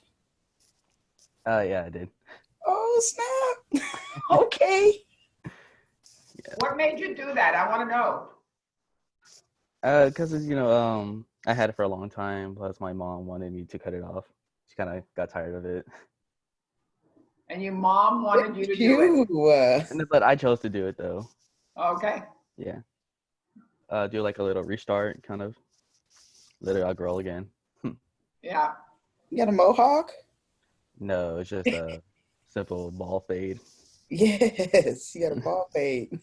Yeah, I did. Oh, snap. Okay. What made you do that? I want to know. Cause it's, I had it for a long time. Plus, my mom wanted me to cut it off. She kind of got tired of it. And your mom wanted you to do it? And but I chose to do it though. Okay. Yeah. Do like a little restart, kind of. Let it grow again. Yeah. You got a mohawk? No, it's just a simple ball fade. Yes, you got a ball fade.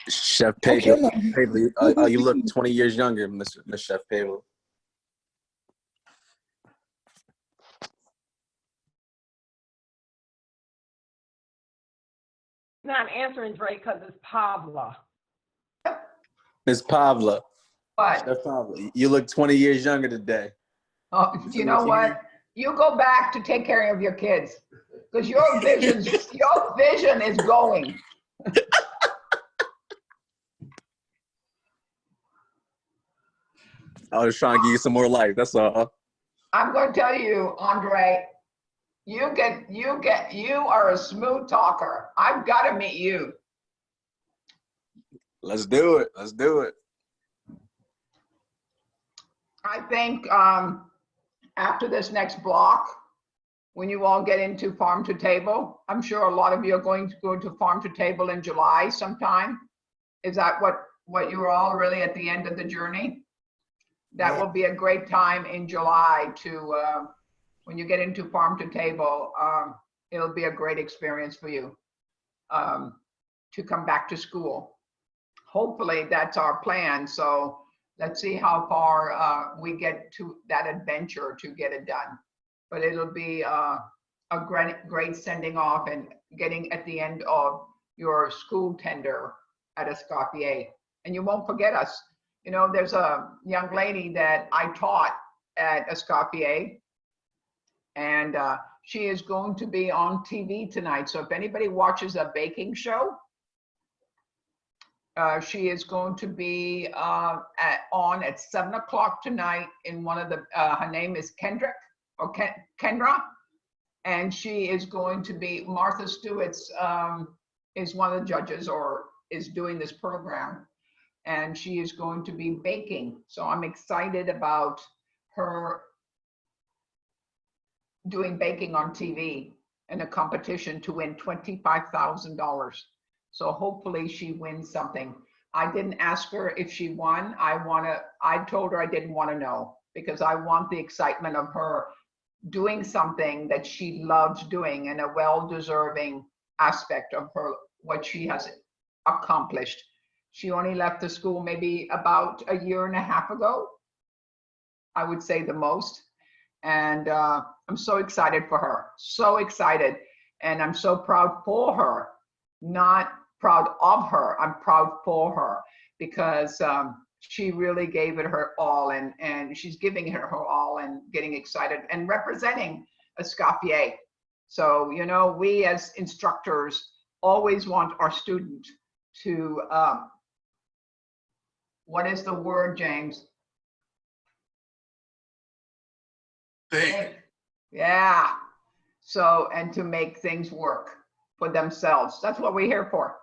Chef Okay, Pablo. now. Pablo, you look 20 years younger, Miss Chef Pablo. Not answering Drake because it's Pavla. Miss Pavla. What? Chef Pablo, you look 20 years younger today. Oh, you know what? You go back to take care of your kids. Because your vision is going. I was trying to give you some more life. That's all. I'm going to tell you, Andre, you are a smooth talker. I've got to meet you. Let's do it. Let's do it. I think after this next block, when you all get into Farm to Table, I'm sure a lot of you are going to go to Farm to Table in July sometime. Is that what you're all really at the end of the journey? That will be a great time in July to, when you get into Farm to Table, it'll be a great experience for you to come back to school. Hopefully that's our plan. So let's see how far we get to that adventure to get it done. But it'll be a great sending off and getting at the end of your school tender at Escoffier. And you won't forget us. You know, there's a young lady that I taught at Escoffier, and she is going to be on TV tonight. So if anybody watches a baking show, she is going to be on at 7 o'clock tonight in one of the, her name is Kendra, and she is going to be, Martha Stewart's is one of the judges or is doing this program. And she is going to be baking. So I'm excited about her doing baking on TV in a competition to win $25,000. So hopefully she wins something. I didn't ask her if she won. I told her I didn't want to know because I want the excitement of her doing something that she loves doing and a well-deserving aspect of her, what she has accomplished. She only left the school maybe about a year and a half ago, I would say the most. And I'm so excited for her, so excited. And I'm so proud for her, not proud of her, I'm proud for her because she really gave it her all and she's giving it her all and getting excited and representing Escoffier. So, you know, we as instructors always want our student to, what is the word, James? Think. Yeah. So, and to make things work for themselves. That's what we're here for,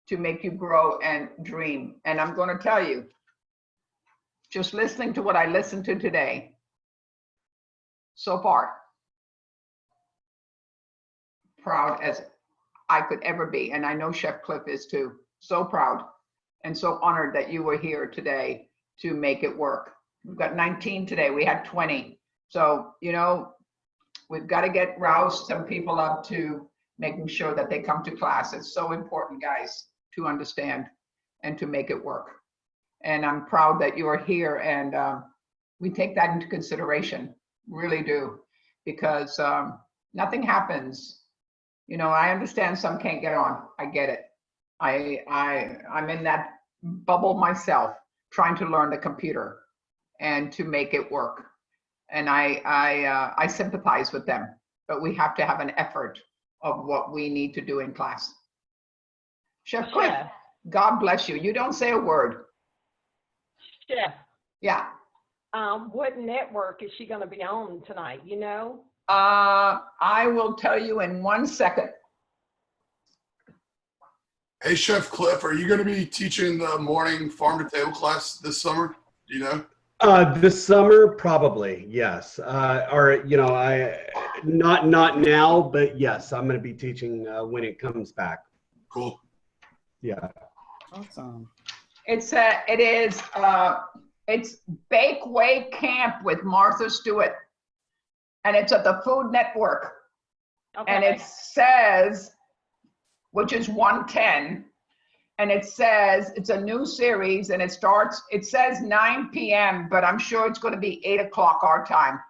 to make you grow and dream. And I'm going to tell you, just listening to what I listened to today, so far, proud as I could ever be. And I know Chef Cliff is too. So proud. And so honored that you were here today to make it work. We've got 19 today, we had 20. So, you know, we've got to rouse some people up to making sure that they come to class. It's so important, guys, to understand and to make it work. And I'm proud that you are here and we take that into consideration, really do, because nothing happens. You know, I understand some can't get on, I get it. I'm in that bubble myself, trying to learn the computer and to make it work. And I sympathize with them, but we have to have an effort of what we need to do in class. Chef Cliff, God bless you. You don't say a word. Chef. Yeah. What network is she going to be on tonight, you know? I will tell you in 1 second. Hey, Chef Cliff, are you going to be teaching the morning farm to table class this summer? Do you know? This summer, probably, yes. Or, you know, not now, but yes, I'm going to be teaching when it comes back. Cool. Yeah. Awesome. It's Bakeway Camp with Martha Stewart, and it's at the Food Network. Okay. And it says, which is 110, and it says it's a new series and it says 9 p.m., but I'm sure it's going to be 8 o'clock our time.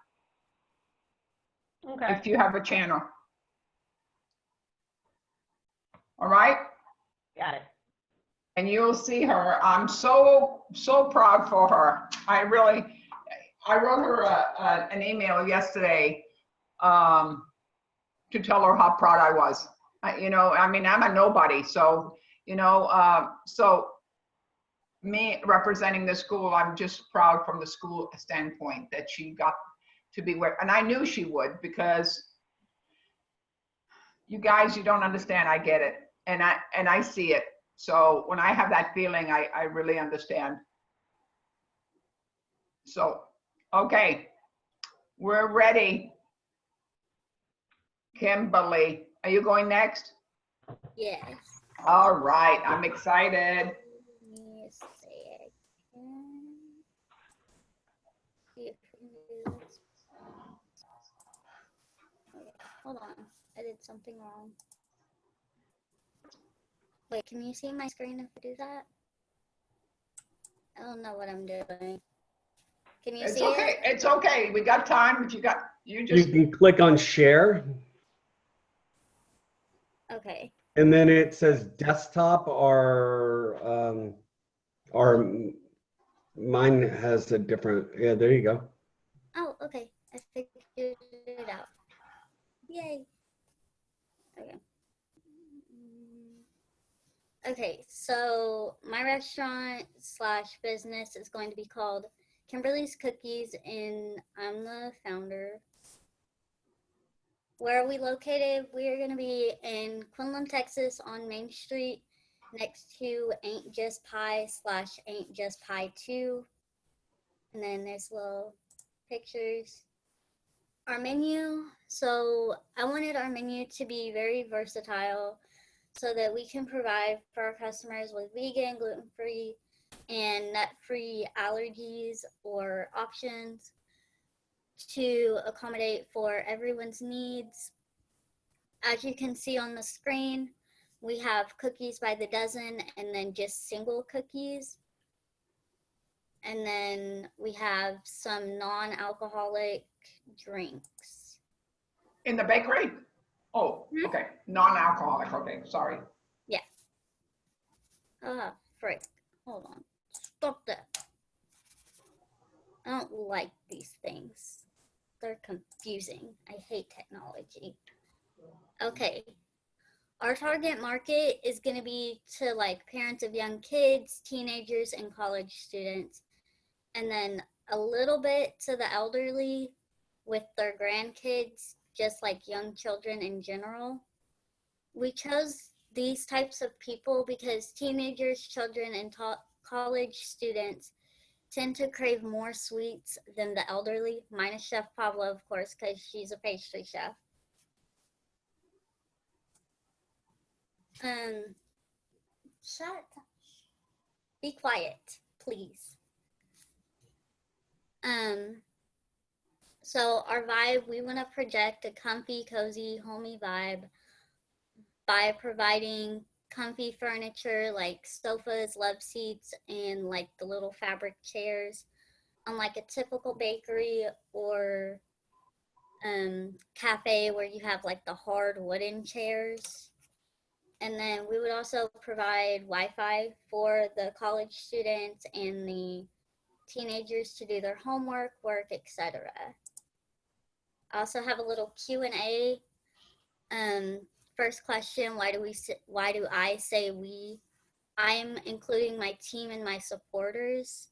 Okay. If you have a channel. All right? Got it. And you'll see her. I'm so proud for her. I wrote her an email yesterday to to tell her how proud I was. You know, I mean, I'm a nobody, so, you know, so me representing the school, I'm just proud from the school standpoint that she got to be where, and I knew she would, because you guys, you don't understand, I get it. And I see it. So when I have that feeling, I really understand. So, okay, we're ready. Kimberly, are you going next? Yes. All right, I'm excited. Let me see again. See if we can do this. Okay, hold on. I did something wrong. Wait, can you see my screen if I do that? I don't know what I'm doing. Can you It's see okay. it? It's okay. We got time, but you You just, can click on share, Okay. and then it says desktop, or mine has a different, yeah, there you go. Oh, okay. I figured it out. Yay. Okay. Okay, so my restaurant slash business is going to be called Kimberly's Cookies, and I'm the founder. Where are we located? We are going to be in Quinlan, Texas on Main Street next to Ain't Just Pie slash Ain't Just Pie 2. And then there's little pictures. Our menu, so I wanted our menu to be very versatile so that we can provide for our customers with vegan, gluten-free, and nut-free allergies or options to accommodate for everyone's needs. As you can see on the screen, we have cookies by the dozen and then just single cookies. And then we have some non-alcoholic drinks. in the bakery? Oh, okay. Non-alcoholic. Okay, sorry. Yeah. Frick. Hold on. Stop that. I don't like these things. They're confusing. I hate technology. Okay. Our target market is going to be to like parents of young kids, teenagers, and college students. And then a little bit to the elderly with their grandkids, just like young children in general. We chose these types of people because teenagers, children, and college students tend to crave more sweets than the elderly, minus Chef Pablo, of course, because she's a pastry chef. Shut up. Be quiet, please. So our vibe, we want to project a comfy, cozy, homey vibe by providing comfy furniture like sofas, love seats, and like the little fabric chairs, unlike a typical bakery or cafe where you have like the hard wooden chairs. And then we would also provide Wi-Fi for the college students and the teenagers to do their homework, work, etc. I also have a little Q&A. First question, why do I say we? I'm including my team and my supporters.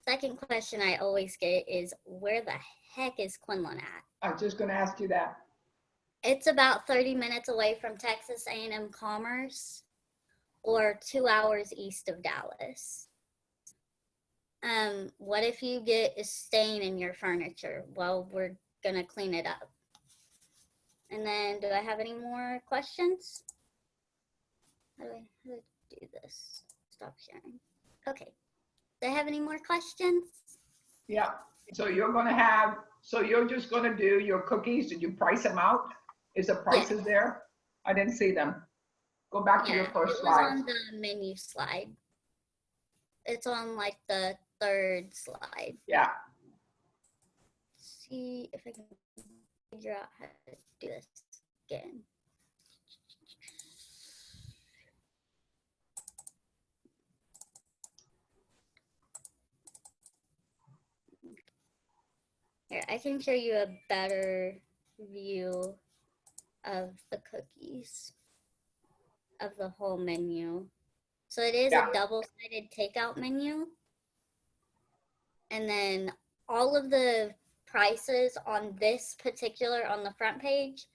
Second question I always get is, where the heck is Quinlan at? I was just going to ask you that. It's about 30 minutes away from Texas A&M Commerce, or 2 hours east of Dallas. What if you get a stain in your furniture? Well, we're gonna clean it up. And then, do I have any more questions? How do I do this? Stop sharing. Okay. Do I have any more questions? Yeah. So you're just going to do your cookies. Did you price them out? Is the prices there? I didn't see them. Go back to your first slide. It was on the menu slide. It's on like the third slide. Yeah. Let's see if I can figure out how to do this again. Here, I can show you a better view of the cookies of the whole menu. So it is Yeah. a double-sided takeout menu. And then all of the prices on this particular, on the front page,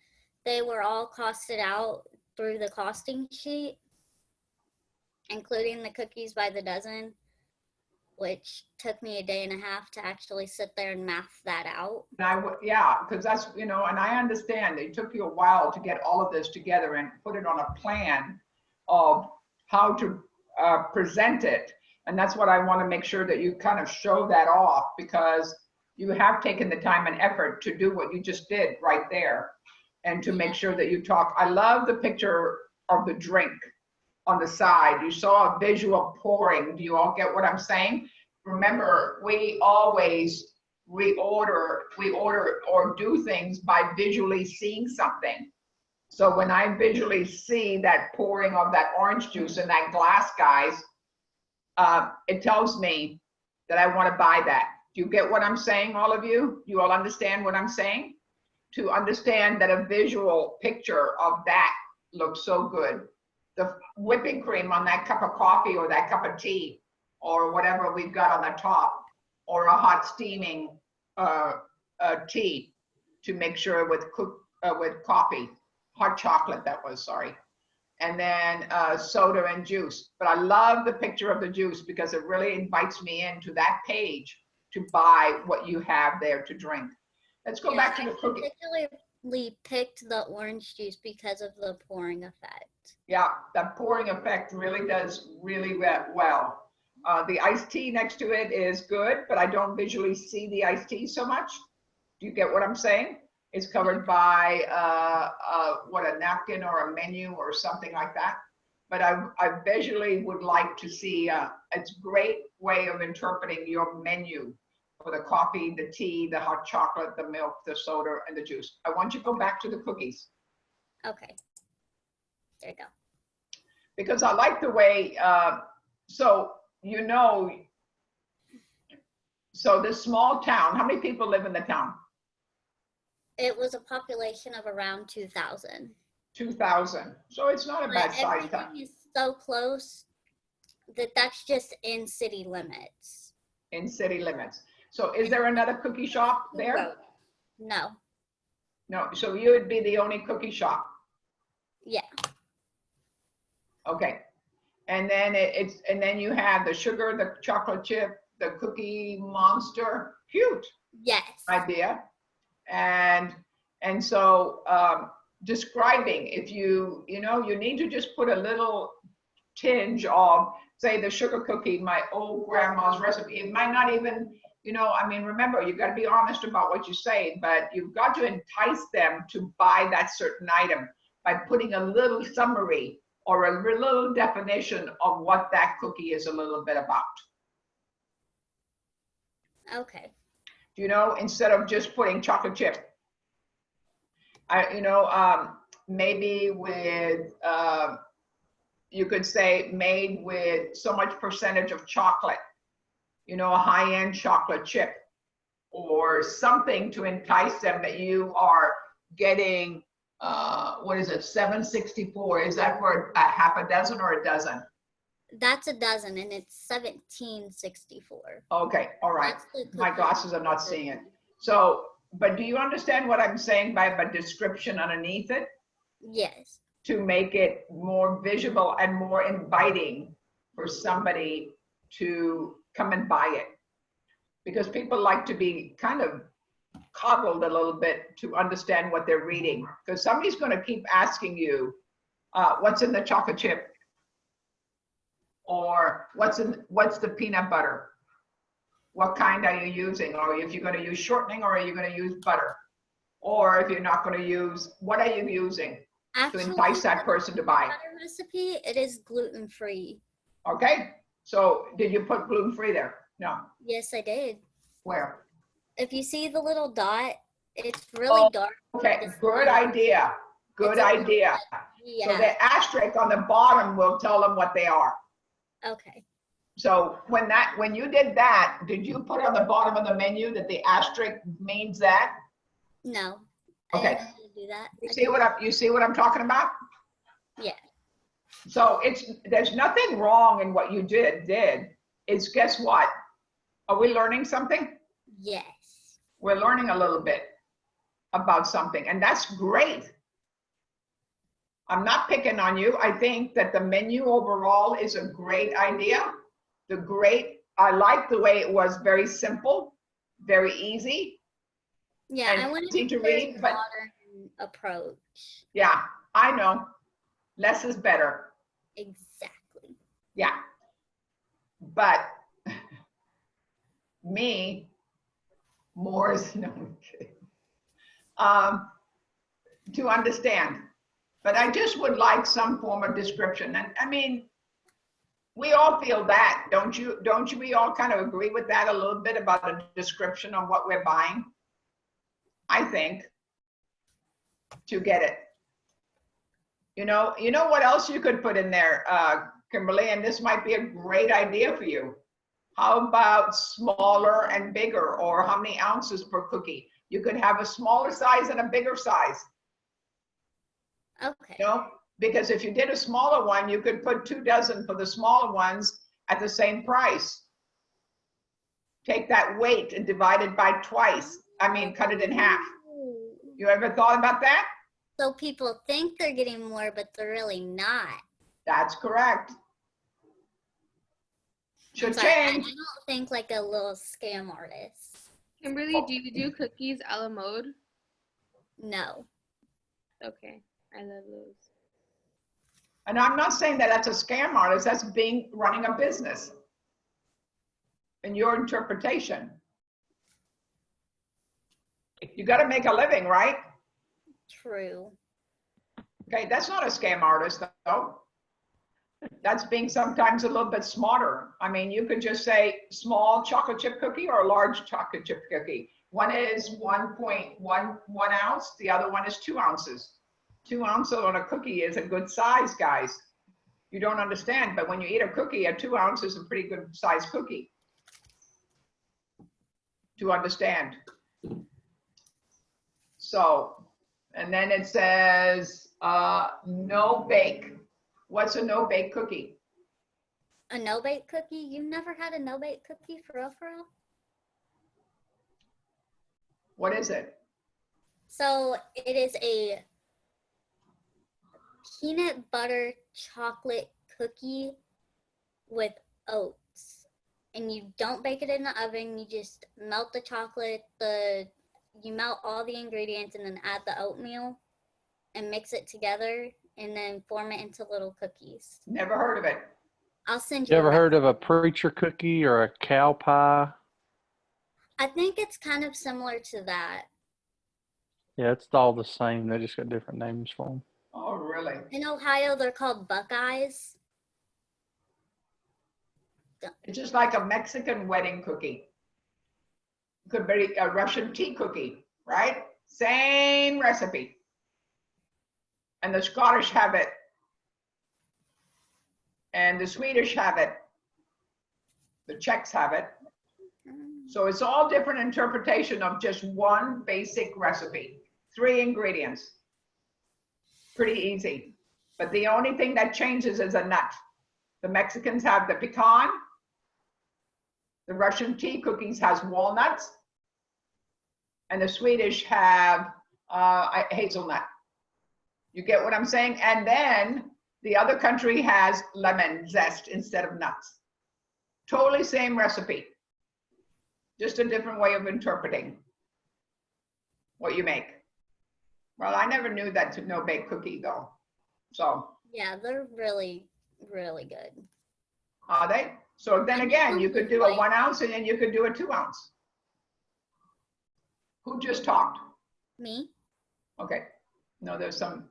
they were all costed out through the costing sheet, including the cookies by the dozen, which took me a day and a half to actually sit there and math that out. Yeah, because that's, you know, and I understand it took you a while to get all of this together and put it on a plan of how to present it. And that's what I want to make sure that you kind of show that off, because you have taken the time and effort to do what you just did right there, and to make sure that you talk. I love the picture of the drink on the side. You saw a visual pouring. Do you all get what I'm saying? Remember, we always order or do things by visually seeing something. So when I visually see that pouring of that orange juice in that glass, guys, it tells me that I want to buy that. Do you get what I'm saying, all of you? You all understand what I'm saying? To understand that a visual picture of that looks so good. The whipping cream on that cup of coffee or that cup of tea or whatever we've got on the top, or a hot steaming tea to make sure with coffee, hot chocolate that was, sorry. And then soda and juice. But I love the picture of the juice because it really invites me into that page to buy what you have there to drink. Let's go back to the cookie. I particularly picked the orange juice because of the pouring effect. Yeah, that pouring effect really does really well. The iced tea next to it is good, but I don't visually see the iced tea so much. Do you get what I'm saying? It's covered by a napkin or a menu or something like that. But I visually would like to see, it's a great way of interpreting your menu for the coffee, the tea, the hot chocolate, the milk, the soda, and the juice. I want you to go back to the cookies. Okay. There you go. Because I like the way, so this small town, how many people live in the town? It was a population of around 2,000. 2,000. So it's not a bad size town. Everything is so close that that's just in city limits. In city limits. So is there another cookie shop there? No. No, so you would be the only cookie shop. Yeah. Okay. And then and then you have the sugar, the chocolate chip, the Cookie Monster. Cute. Yes. Idea. And so describing, if you need to just put a little tinge of, say, the sugar cookie, my old grandma's recipe. It might not even, remember, you've got to be honest about what you say, but you've got to entice them to buy that certain item by putting a little summary or a little definition of what that cookie is a little bit about. Okay. Instead of just putting chocolate chip. Maybe with, you could say made with so much percentage of chocolate, a high-end chocolate chip or something to entice them that you are getting, what is it, 764? Is that for a half a dozen or a dozen? That's a dozen, and it's 1764. Okay, all right. My glasses are not seeing it. So, but do you understand what I'm saying by the description underneath it? Yes. To make it more visible and more inviting for somebody to come and buy it. Because people like to be kind of coddled a little bit to understand what they're reading. Because somebody's going to keep asking you, what's in the chocolate chip? Or what's the peanut butter? What kind are you using? Or if you're going to use shortening, or are you going to use butter? Or if you're not going to use, what are you using? Actually, to entice that person to buy? Butter recipe, it is gluten-free. Okay, so did you put gluten-free there? No. Yes, I did. Where? If you see the little dot, it's really dark. Okay, good idea. Good idea. Yeah. So the asterisk on the bottom will tell them what they are. Okay. So when you did that, did you put on the bottom of the menu that the asterisk means that? No. Okay. do that. You see what I'm talking about? Yeah. So there's nothing wrong in what you did. It's guess what? Are we learning something? Yes. We're learning a little bit about something, and that's great. I'm not picking on you. I think that the menu overall is a great idea. I like the way it was very simple, very easy. Yeah, and I want easy to to very read, but modern approach. yeah, I know. Less is better. Exactly. Yeah. But me, more is no I'm kidding. To understand. But I just would like some form of description. And I mean, we all feel that, don't you? Don't you? We all kind of agree with that a little bit about a description of what we're buying. I think to get it. You know what else you could put in there, Kimberly, and this might be a great idea for you. How about smaller and bigger, or how many ounces per cookie? You could have a smaller size and a bigger size. Okay. You know, because if you did a smaller one, you could put 2 dozen for the smaller ones at the same price. Take that weight and divide it by twice. I mean, cut it in half. You ever thought about that? So people think they're getting more, but they're really not. That's correct. Should Sorry, I change. don't think like a little scam artist. Kimberly, do you do cookies a la mode? No. Okay, I love those. And I'm not saying that that's a scam artist, that's running a business. In your interpretation. You got to make a living, right? True. Okay, that's not a scam artist, though. That's being sometimes a little bit smarter. I mean, you could just say small chocolate chip cookie or a large chocolate chip cookie. One is 1.1 ounce, the other one is 2 ounces. 2 ounces on a cookie is a good size, guys. You don't understand, but when you eat a cookie, a 2 ounce is a pretty good size cookie. To understand. So, and then it says no bake. What's a no bake cookie? A no bake cookie? You've never had a no bake cookie for real, for real? What is it? So it is a peanut butter chocolate cookie with oats. And you don't bake it in the oven, you just melt the chocolate, you melt all the ingredients and then add the oatmeal and mix it together and then form it into little cookies. Never heard of it. I'll send You you. ever heard of a preacher cookie or a cow pie? I think it's kind of similar to that. Yeah, it's all the same. They just got different names for them. Oh, really? In Ohio, they're called Buckeyes. It's just like a Mexican wedding cookie. Could be a Russian tea cookie, right? Same recipe. And the Scottish have it. And the Swedish have it. The Czechs have it. So it's all different interpretation of just one basic recipe. 3 ingredients. Pretty easy. But the only thing that changes is a nut. The Mexicans have the pecan. The Russian tea cookies has walnuts. And the Swedish have hazelnut. You get what I'm saying? And then the other country has lemon zest instead of nuts. Totally same recipe. Just a different way of interpreting what you make. Well, I never knew that to no bake cookie though. So. Yeah, they're really, really good. Are they? So then again, you could do a 1 ounce and then you could do a 2 ounce. Who just talked? Me? Okay. No, there's a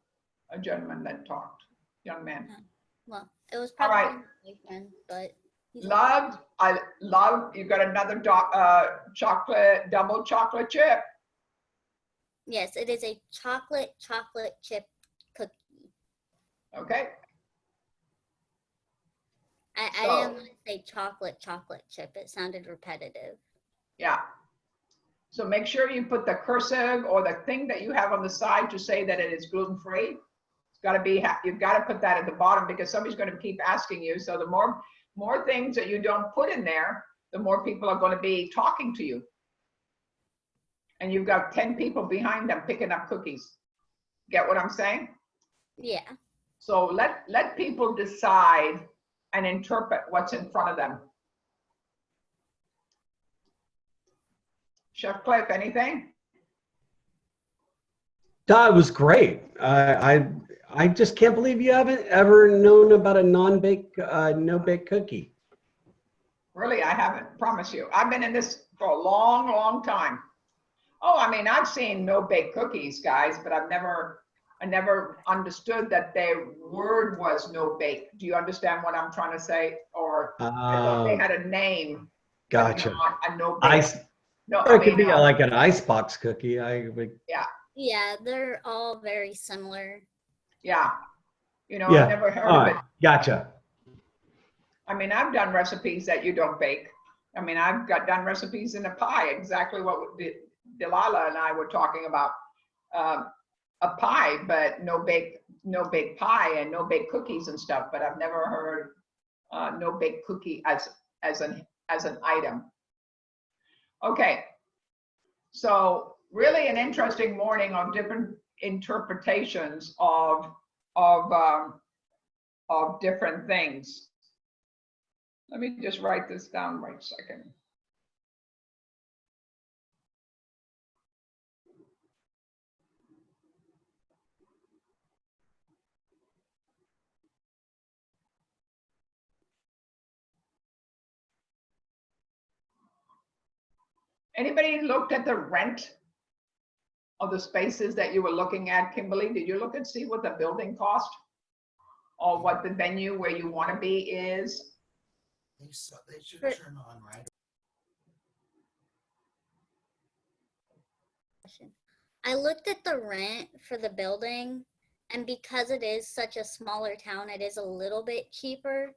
gentleman that talked, young man. Well, it was All probably right. my boyfriend, but he's I love, you got another double chocolate chip. Yes, it is a chocolate chip cookie. Okay. I didn't want to say chocolate chip. It sounded repetitive. Yeah. So make sure you put the cursive or the thing that you have on the side to say that it is gluten-free. It's got to be, you've got to put that at the bottom because somebody's going to keep asking you. So the more things that you don't put in there, the more people are going to be talking to you. And you've got 10 people behind them picking up cookies. Get what I'm saying? Yeah. So let people decide and interpret what's in front of them. Chef Cliff, anything? That was great. I just can't believe you haven't ever known about a non-bake, no-bake cookie. Really, I haven't, promise you. I've been in this for a long, long time. Oh, I mean, I've seen no-bake cookies, guys, but I never understood that their word was no-bake. Do you understand what I'm trying to say? Or I thought they had a name. but Gotcha. not a no-bake. Ice. No, Or I it could mean, be like an icebox cookie. I would. yeah, Yeah, they're all very similar. yeah. You know, Yeah. I've never heard All of right. it. Gotcha. I mean, I've done recipes that you don't bake. I mean, I've done recipes in a pie, exactly what Delilah and I were talking about. A pie, but no bake pie and no bake cookies and stuff. But I've never heard no bake cookie as an item. Okay, so really an interesting morning on different interpretations of different things. Let me just write this down right a second. Anybody looked at the rent of the spaces that you were looking at, Kimberly? Did you look and see what the building cost or what the venue where you want to be is? They should turn on, right? I looked at the rent for the building, and because it is such a smaller town, it is a little bit cheaper.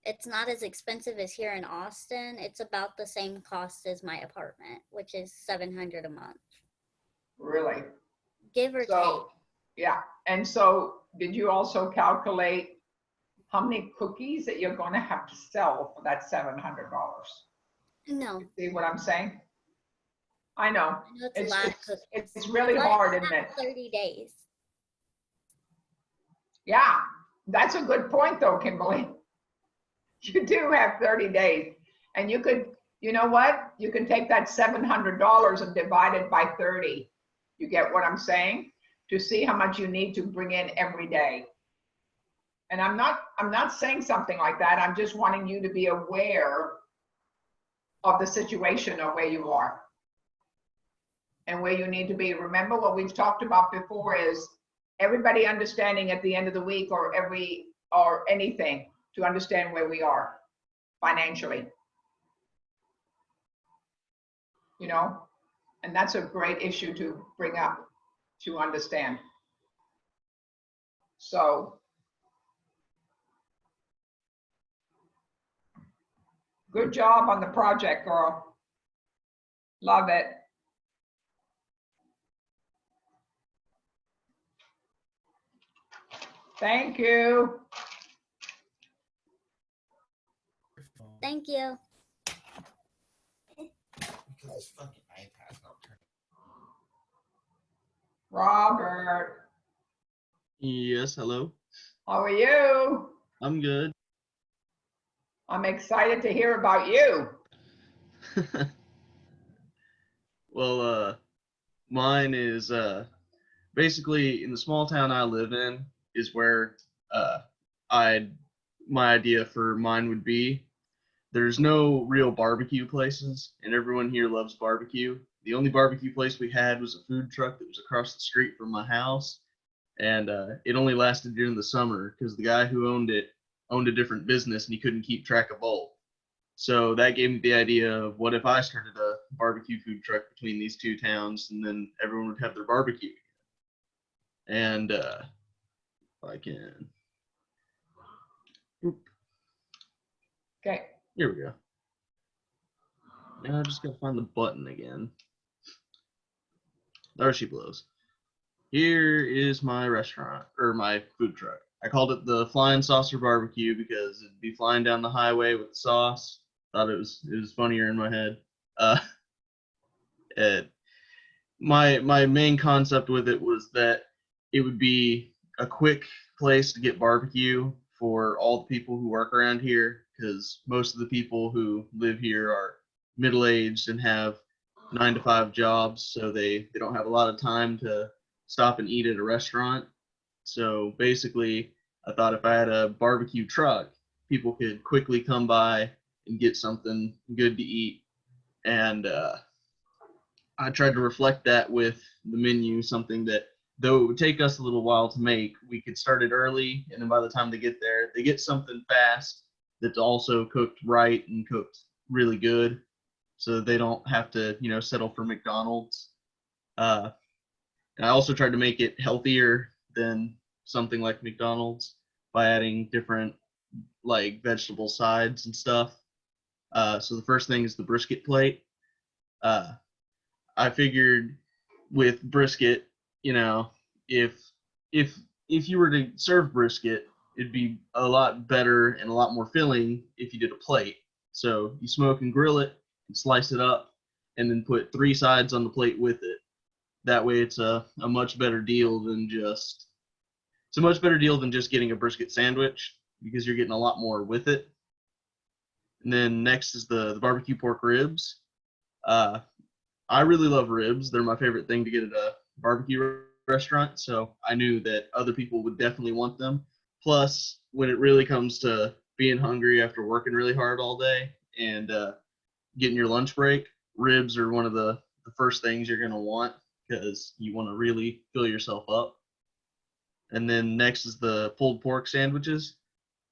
It's not as expensive as here in Austin. It's about the same cost as my apartment, which is $700 a month. Really? Give or take. Yeah, and so did you also calculate how many cookies that you're going to have to sell for that $700? No. See what I'm saying? I know. I know it's a lot of cookies. It's really But hard, I isn't have it? 30 days. Yeah, that's a good point though, Kimberly. You do have 30 days. And you could, you know what? You can take that $700 and divide it by 30. You get what I'm saying? To see how much you need to bring in every day. And I'm not saying something like that. I'm just wanting you to be aware of the situation of where you are and where you need to be. Remember what we've talked about before is everybody understanding at the end of the week or anything to understand where we are financially. You know, and that's a great issue to bring up to understand. So good job on the project, girl. Love it. Thank you. Thank you. Because this fucking iPad's not turning. Robert, Yes, hello. how are you? I'm good. I'm excited to hear about you. Well, mine is basically in the small town I live in is where my idea for mine would be. There's no real barbecue places, and everyone here loves barbecue. The only barbecue place we had was a food truck that was across the street from my house, and it only lasted during the summer because the guy who owned it owned a different business and he couldn't keep track of both. So that gave me the idea of what if I started a barbecue food truck between these two towns, and then everyone would have their barbecue. And if I can, Okay. here we go. Now I just gotta find the button again. There she blows. Here is my restaurant, or my food truck. I called it the Flying Saucer Barbecue because it'd be flying down the highway with the sauce. Thought it was funnier in my head. It, my main concept with it was that it would be a quick place to get barbecue for all the people who work around here, because most of the people who live here are middle-aged and have 9-to-5 jobs, so they don't have a lot of time to stop and eat at a restaurant. So basically, I thought if I had a barbecue truck, people could quickly come by and get something good to eat. And I tried to reflect that with the menu, something that, though it would take us a little while to make, we could start it early, and then by the time they get there, they get something fast that's also cooked right and cooked really good, so they don't have to, settle for McDonald's. And I also tried to make it healthier than something like McDonald's by adding different like vegetable sides and stuff. So the first thing is the brisket plate. I figured with brisket, if you were to serve brisket, it'd be a lot better and a lot more filling if you did a plate. So you smoke and grill it and slice it up, and then put 3 sides on the plate with it. That way it's a much better deal than just getting a brisket sandwich, because you're getting a lot more with it. And then next is the barbecue pork ribs. I really love ribs. They're my favorite thing to get at a barbecue restaurant, so I knew that other people would definitely want them. Plus, when it really comes to being hungry after working really hard all day and getting your lunch break, ribs are one of the first things you're going to want, because you want to really fill yourself up. And then next is the pulled pork sandwiches.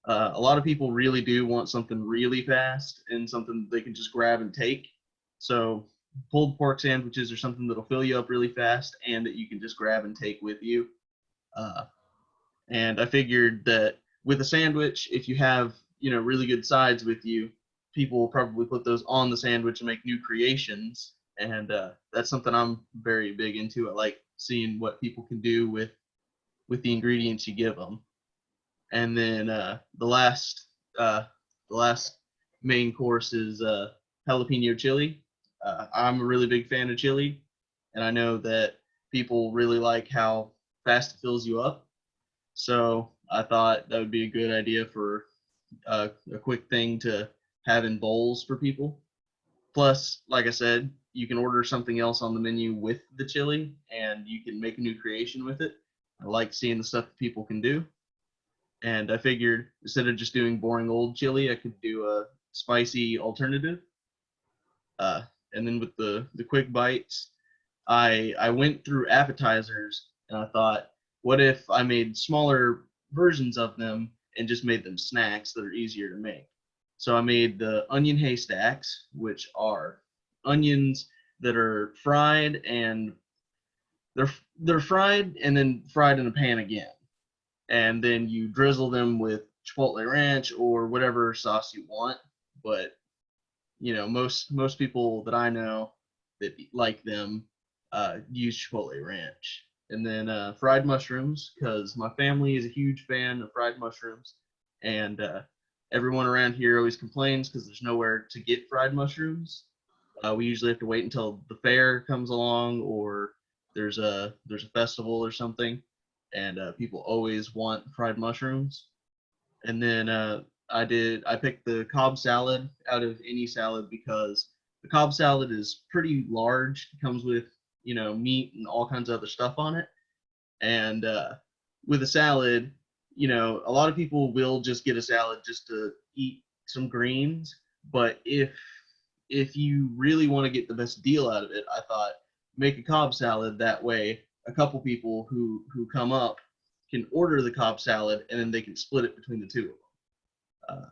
A lot of people really do want something really fast and something they can just grab and take. So pulled pork sandwiches are something that'll fill you up really fast and that you can just grab and take with you. And I figured that with a sandwich, if you have, really good sides with you, people will probably put those on the sandwich and make new creations. And that's something I'm very big into. I like seeing what people can do with the ingredients you give them. And then the last main course is jalapeno chili. I'm a really big fan of chili, and I know that people really like how fast it fills you up. So I thought that would be a good idea for a quick thing to have in bowls for people. Plus, like I said, you can order something else on the menu with the chili, and you can make a new creation with it. I like seeing the stuff that people can do. And I figured instead of just doing boring old chili, I could do a spicy alternative. And then with the quick bites, I went through appetizers, and I thought, what if I made smaller versions of them and just made them snacks that are easier to make? So I made the onion haystacks, which are onions that are fried, and they're fried and then fried in a pan again. And then you drizzle them with Chipotle ranch or whatever sauce you want. But most people that I know that like them use Chipotle ranch. And then fried mushrooms, because my family is a huge fan of fried mushrooms, and everyone around here always complains because there's nowhere to get fried mushrooms. We usually have to wait until the fair comes along, or there's a festival or something, and people always want fried mushrooms. And then I picked the Cobb salad out of any salad, because the Cobb salad is pretty large. It comes with meat and all kinds of other stuff on it. And with a salad, a lot of people will just get a salad just to eat some greens. But if you really want to get the best deal out of it, I thought make a Cobb salad. That way, a couple people who come up can order the Cobb salad, and then they can split it between the two of them.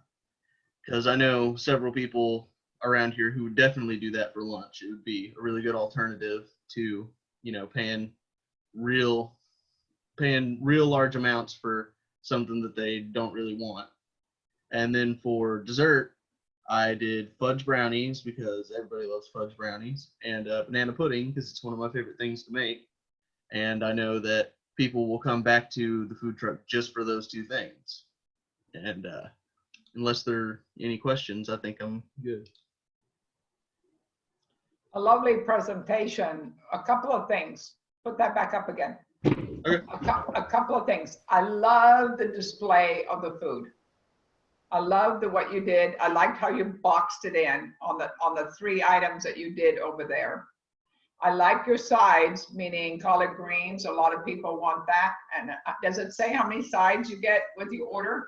Because I know several people around here who would definitely do that for lunch. It would be a really good alternative to paying real large amounts for something that they don't really want. And then for dessert, I did fudge brownies because everybody loves fudge brownies, and banana pudding because it's one of my favorite things to make. And I know that people will come back to the food truck just for those two things. And unless there are any questions, I think I'm good. A lovely presentation. A couple of things. Put that back up again. Okay. A couple of things. I love the display of the food. I love what you did. I liked how you boxed it in on the 3 items that you did over there. I like your sides, meaning collard greens. A lot of people want that. And does it say how many sides you get with your order?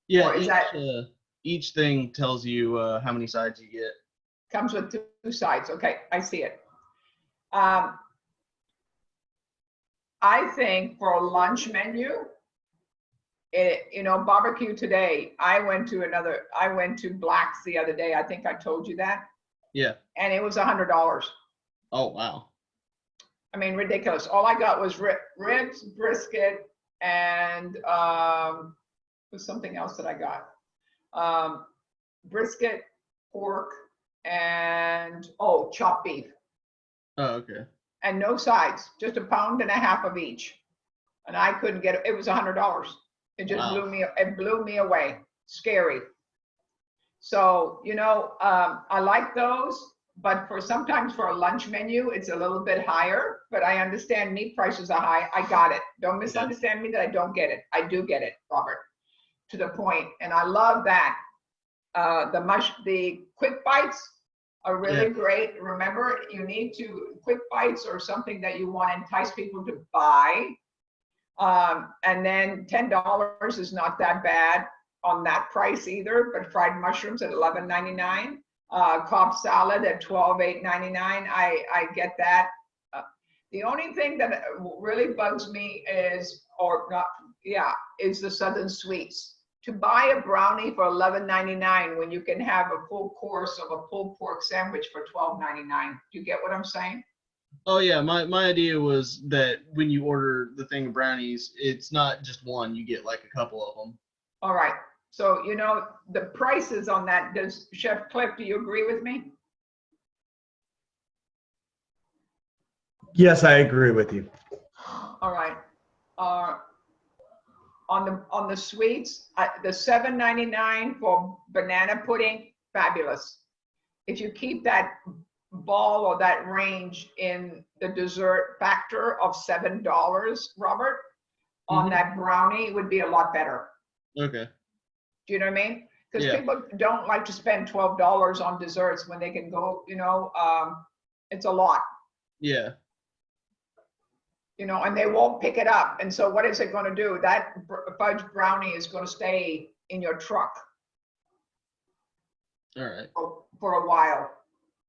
Yeah, Or is each thing tells you how many sides you get. Comes with 2 sides. Okay, I see it. I think for a lunch menu, barbecue today, I went to Black's the other day. I think I told you that. Yeah. And it was $100. Oh, wow. I mean, ridiculous. All I got was ribs, brisket, and was something else that I got. Brisket, pork, and chopped beef. Oh, okay. And no sides, just a pound and a half of each. And I couldn't get it. It was $100. It just blew me away. Scary. So, I like those, but sometimes for a lunch menu, it's a little bit higher, but I understand meat prices are high. I got it. Don't misunderstand me that I don't get it. I do get it, Robert, to the point. And I love that. The quick bites are really great. Remember, you need quick bites or something that you want to entice people to buy. And then $10 is not that bad on that price either, but fried mushrooms at $11.99, Cobb salad at $12.99. I get that. The only thing that really bugs me is the Southern Sweets. To buy a brownie for $11.99 when you can have a full course of a pulled pork sandwich for $12.99. Do you get what I'm saying? Oh yeah, my idea was that when you order the thing of brownies, it's not just one, you get like a couple of them. All right. So, the prices on that, does Chef Cliff, do you agree with me? Yes, I agree with you. All right. On the sweets, the $7.99 for banana pudding, fabulous. If you keep that ball or that range in the dessert factor of $7, Robert, on that brownie, it would be a lot better. Okay. Do you know what I mean? Because people don't like to spend $12 on desserts when they can go, it's a lot. Yeah. And they won't pick it up. And so what is it going to do? That fudge brownie is going to stay in your truck. All right. For a while.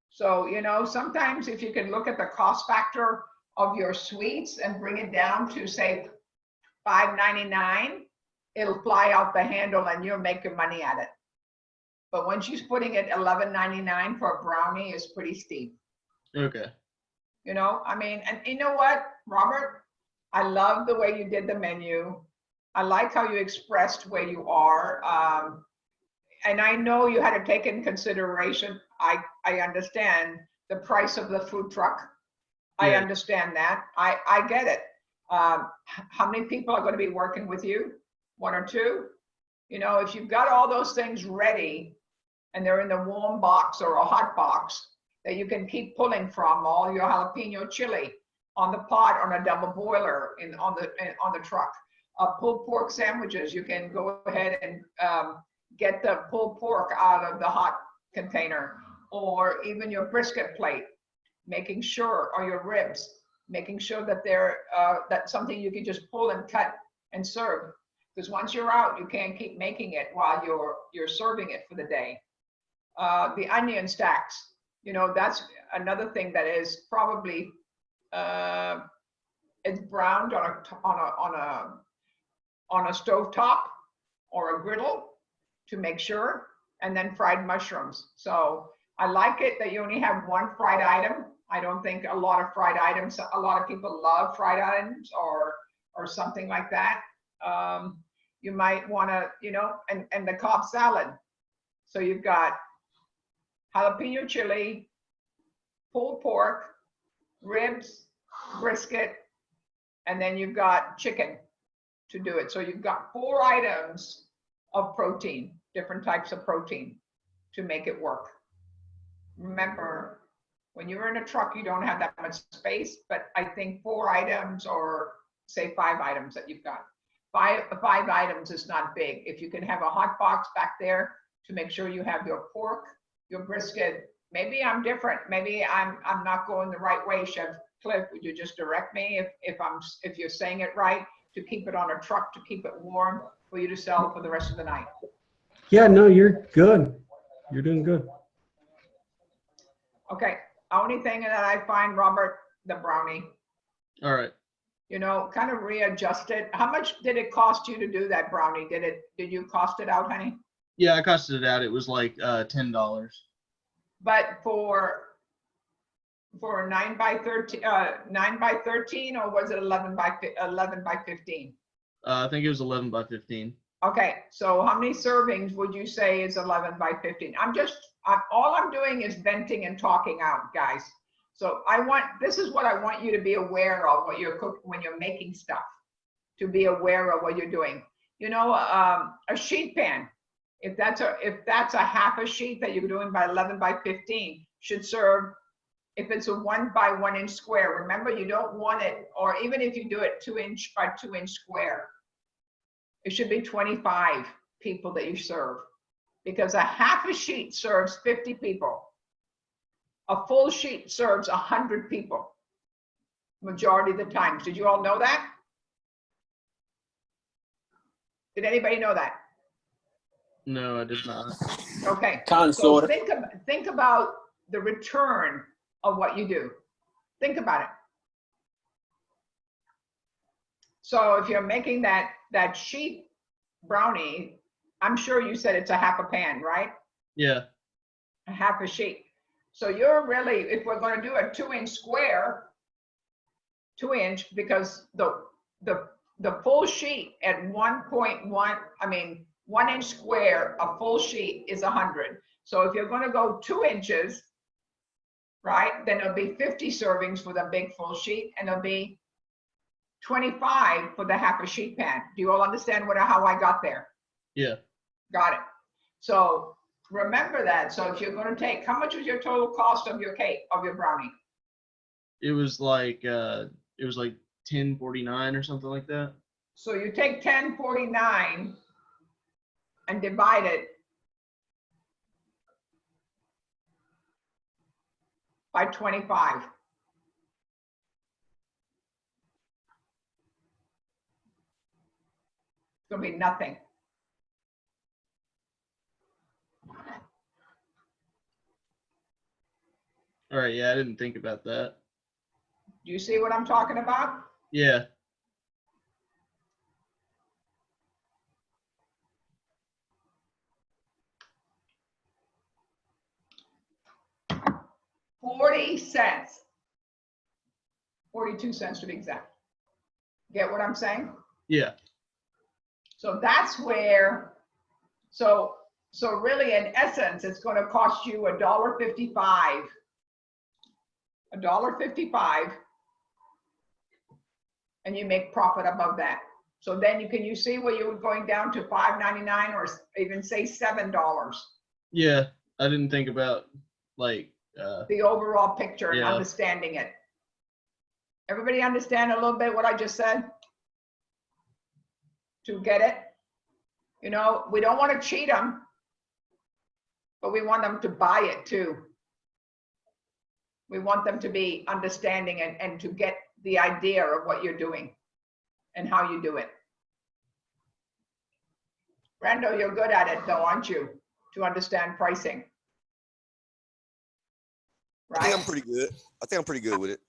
So, sometimes if you can look at the cost factor of your sweets and bring it down to, say, $5.99, it'll fly out the handle and you'll make your money at it. But when she's putting it $11.99 for a brownie, is pretty steep. Okay. And you know what, Robert? I love the way you did the menu. I like how you expressed where you are. And I know you had to take in consideration, I understand the price of the food truck. I understand that. I get it. How many people are going to be working with you? 1 or 2? If you've got all those things ready and they're in the warm box or a hot box that you can keep pulling from, all your jalapeno chili on the pot on a double boiler on the truck. Pulled pork sandwiches, you can go ahead and get the pulled pork out of the hot container, or even your brisket plate, making sure, or your ribs, making sure that that's something you can just pull and cut and serve. Because once you're out, you can't keep making it while you're serving it for the day. The onion stacks, that's another thing that is probably it's browned on a stove top or a griddle to make sure, and then fried mushrooms. So I like it that you only have 1 fried item. I don't think a lot of fried items, a lot of people love fried items or something like that. You might want to, and the Cobb salad. So you've got jalapeno chili, pulled pork, ribs, brisket, and then you've got chicken to do it. So you've got 4 items of protein, different types of protein to make it work. Remember, when you're in a truck, you don't have that much space, but I think 4 items or say 5 items that you've got. Five items is not big. If you can have a hot box back there to make sure you have your pork, your brisket. Maybe I'm different. Maybe I'm not going the right way, Chef Cliff. Would you just direct me if you're saying it right, to keep it on a truck, to keep it warm for you to sell for the rest of the night? Yeah, no, you're good. You're doing good. Okay. Only thing that I find, Robert, the brownie, All right. you know, kind of readjust it. How much did it cost you to do that brownie? Did you cost it out, honey? Yeah, I costed it out. It was like $10. But for 9 by 13, 9 by 13, or was it 11 by 15? I think it was 11 by 15. Okay, so how many servings would you say is 11 by 15? All I'm doing is venting and talking out, guys. So this is what I want you to be aware of when you're making stuff, to be aware of what you're doing. You know, a sheet pan, if that's a half a sheet that you're doing by 11 by 15, should serve, if it's a 1 by 1 inch square, remember you don't want it, or even if you do it 2 inch by 2 inch square, it should be 25 people that you serve, because a half a sheet serves 50 people. A full sheet serves 100 people, majority of the times. Did you all know that? Did anybody know that? No, I did not. Okay. Kinda, So sorta. think about the return of what you do. Think about it. So if you're making that sheet brownie, I'm sure you said it's a half a pan, right? Yeah. A half a sheet. So you're really, if we're going to do a 2 inch square, 2 inch, because the full sheet at 1.1, I mean, 1 inch square, a full sheet is 100. So if you're going to go 2 inches, right, then it'll be 50 servings for the big full sheet, and it'll be 25 for the half a sheet pan. Do you all understand how I got there? Yeah. Got it. So remember that. So if you're going to take, how much was your total cost of your cake, of your brownie? It was like $10.49 or something like that. So you take 10.49 and divide it by 25. It's going to be nothing. All right. Yeah, I didn't think about that. Do you see what I'm talking about? Yeah. $0.40. 42 cents to be exact. Get what I'm saying? Yeah. So that's where, so really in essence, it's going to cost you $1.55. $1.55, and you make profit above that. So then you see where you're going down to $5.99 or even say $7. Yeah. I didn't think about like The overall picture and Yeah. understanding it. Everybody understand a little bit what I just said? To get it? You know, we don't want to cheat them, but we want them to buy it too. We want them to be understanding and to get the idea of what you're doing and how you do it. Brando, you're good at it though, aren't you? To understand pricing. I think Right? I'm pretty good. I think I'm pretty good with it.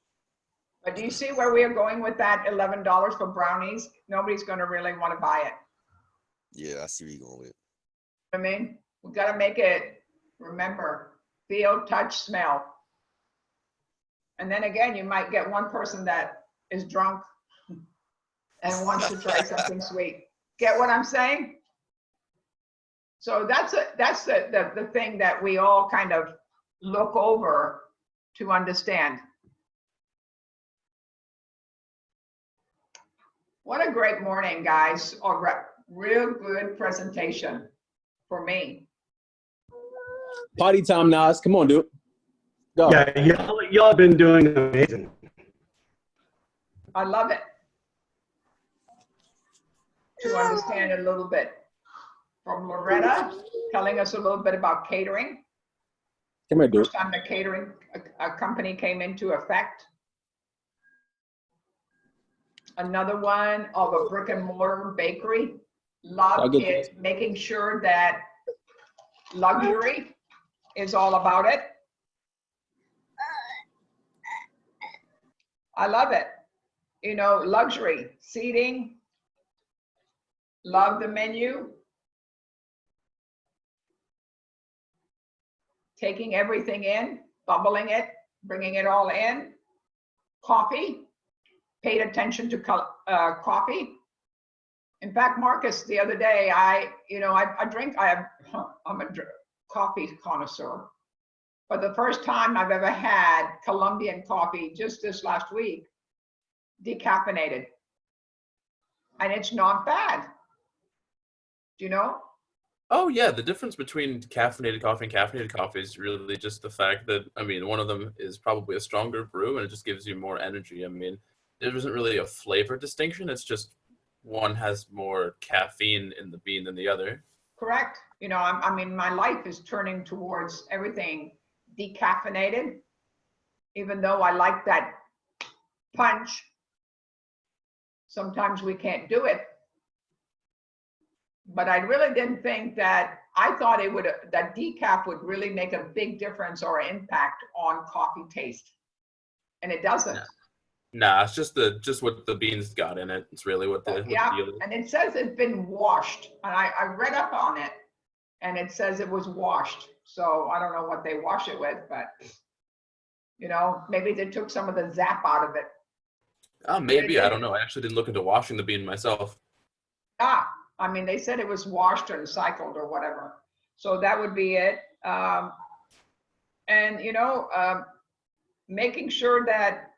But do you see where we are going with that $11 for brownies? Nobody's going to really want to buy it. Yeah, I see where you're going with it. I mean, we got to make it, remember, feel, touch, smell. And then again, you might get one person that is drunk and wants to try something sweet. Get what I'm saying? So that's the thing that we all kind of look over to understand. What a great morning, guys. Real good presentation for me. Party time, Nas. Come on, dude. Go. Yeah, y'all have been doing amazing. I love it. To understand a little bit from Loretta, telling us a little bit about catering. Come here, dude. First time the catering company came into effect. Another one of a brick and mortar bakery. Love it, making sure that luxury is all about it. I love it. You know, luxury, seating, love the menu. Taking everything in, bubbling it, bringing it all in. Coffee, paid attention to coffee. In fact, Marcus, the other day, I'm a coffee connoisseur. For the first time I've ever had Colombian coffee just this last week, decaffeinated. And it's not bad. Do you know? Oh yeah, the difference between caffeinated coffee and caffeinated coffee is really just the fact that, I mean, one of them is probably a stronger brew and it just gives you more energy. I mean, there isn't really a flavor distinction. It's just one has more caffeine in the bean than the other. Correct. You know, I mean, my life is turning towards everything decaffeinated, even though I like that punch. Sometimes we can't do it. But I really didn't think that, I thought that decaf would really make a big difference or impact on coffee taste. And it doesn't. Nah, it's just what the beans got in it. It's really what the Yeah, deal is. and it says it's been washed. And I read up on it and it says it was washed. So I don't know what they wash it with, but you know, maybe they took some of the zap out of it. Maybe, I don't know. I actually didn't look into washing the bean myself. I mean, they said it was washed and cycled or whatever. So that would be it. And, you know, making sure that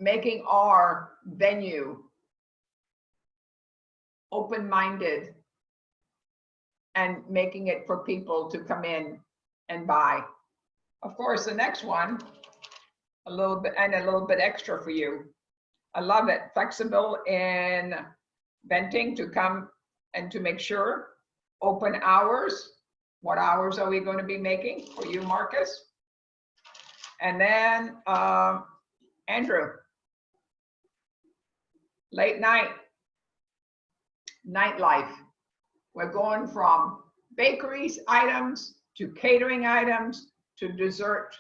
making our venue open-minded and making it for people to come in and buy. Of course, the next one, a little bit extra for you. I love it. Flexible in venting to come and to make sure. Open hours. What hours are we going to be making for you, Marcus? And then Andrew, late night, nightlife. We're going from bakeries items to catering items to dessert.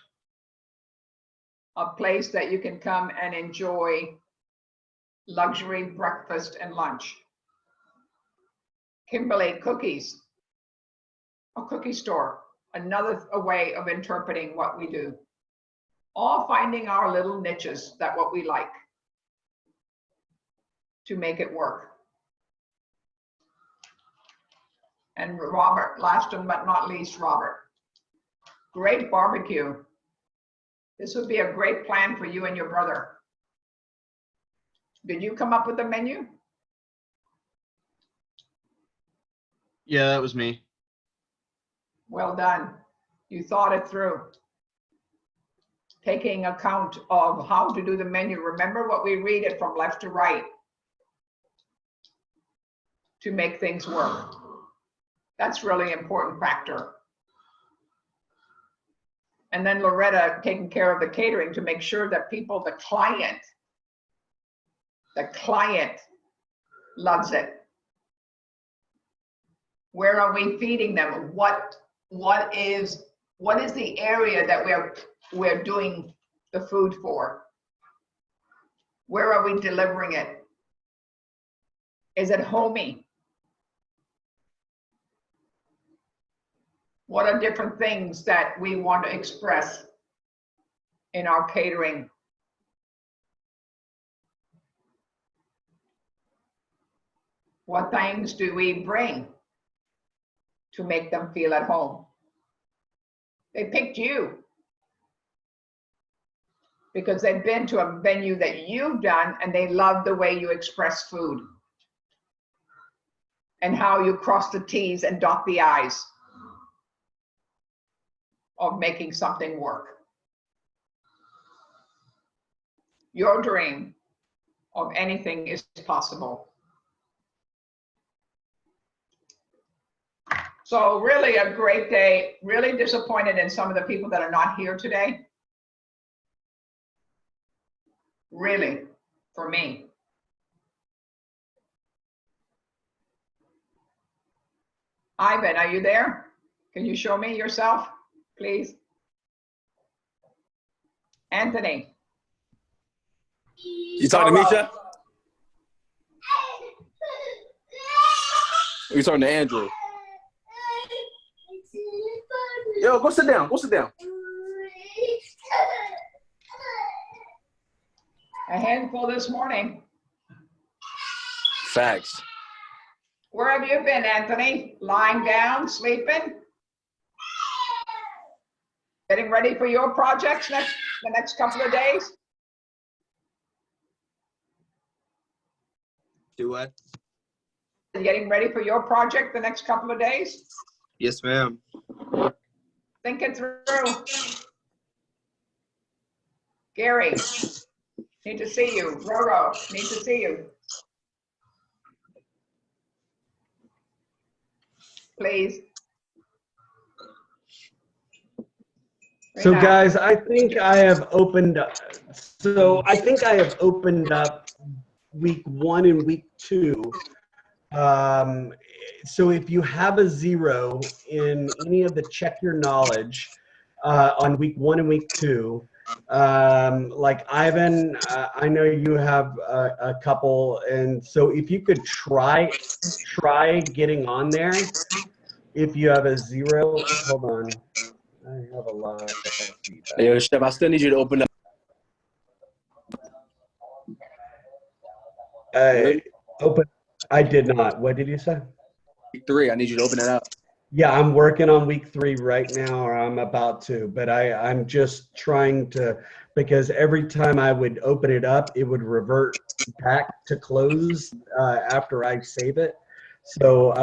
A place that you can come and enjoy luxury breakfast and lunch. Kimberly Cookies, a cookie store, another way of interpreting what we do. All finding our little niches, that what we like to make it work. And Robert, last but not least, Robert, great barbecue. This would be a great plan for you and your brother. Did you come up with the menu? Yeah, that was me. Well done. You thought it through. Taking account of how to do the menu. Remember what we read it from left to right to make things work. That's really important factor. And then Loretta taking care of the catering to make sure that people, the client loves it. Where are we feeding them? What is the area that we're doing the food for? Where are we delivering it? Is it homey? What are different things that we want to express in our catering? What things do we bring to make them feel at home? They picked you because they've been to a venue that you've done and they love the way you express food and how you cross the T's and dot the I's of making something work. Your dream of anything is possible. So really a great day, really disappointed in some of the people that are not here today. Really, for me. Ivan, are you there? Can you show me yourself, please? Anthony. You talking to Misha? Or you talking to Andrew? Yo, go sit down. Go sit down. A handful this morning. Facts. Where have you been, Anthony? Lying down, sleeping? Getting ready for your projects the next couple of days? Do what? Getting ready for your project the next couple of days? Yes, ma'am. Think it through. Gary, need to see you. Roro, need to see you. Please. So guys, I think I have opened up. So I think I have opened up week 1 and week 2. So if you have a 0 in any of the check your knowledge on week 1 and week 2, like Ivan, I know you have a couple, and so if you could try getting on there. If you have a 0, hold on. I have a lot of feedback. Hey, yo, Chef, I still need you to open up. I did not. What did you say? Week 3, I need you to open it up. Yeah, I'm working on week 3 right now, or I'm about to, but I'm just trying to, because every time I would open it up, it would revert back to close after I save it. So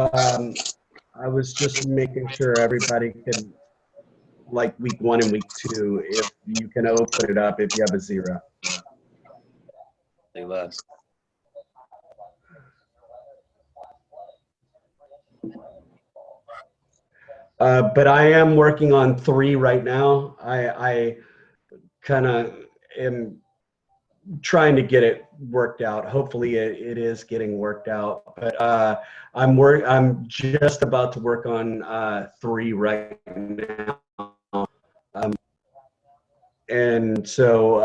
I was just making sure everybody could, like week 1 and week 2, if you can open it up if you have a 0. Say less. But I am working on 3 right now. I kind of am trying to get it worked out. Hopefully it is getting worked out. But I'm just about to work on 3 right now. And so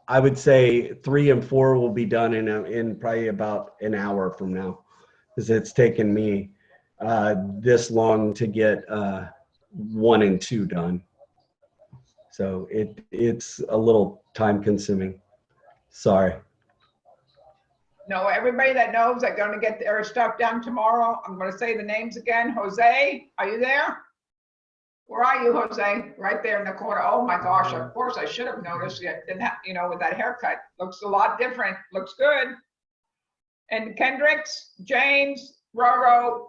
I would say 3 and 4 will be done in probably about an hour from now, because it's taken me this long to get 1 and 2 done. So it's a little time consuming. Sorry. No, everybody that knows they're going to get their stuff done tomorrow. I'm going to say the names again. Jose, are you there? Where are you, Jose? Right there in the corner. Oh my gosh, of course I should have noticed. Didn't have, with that haircut. Looks a lot different. Looks good. And Kendricks, James, Roro,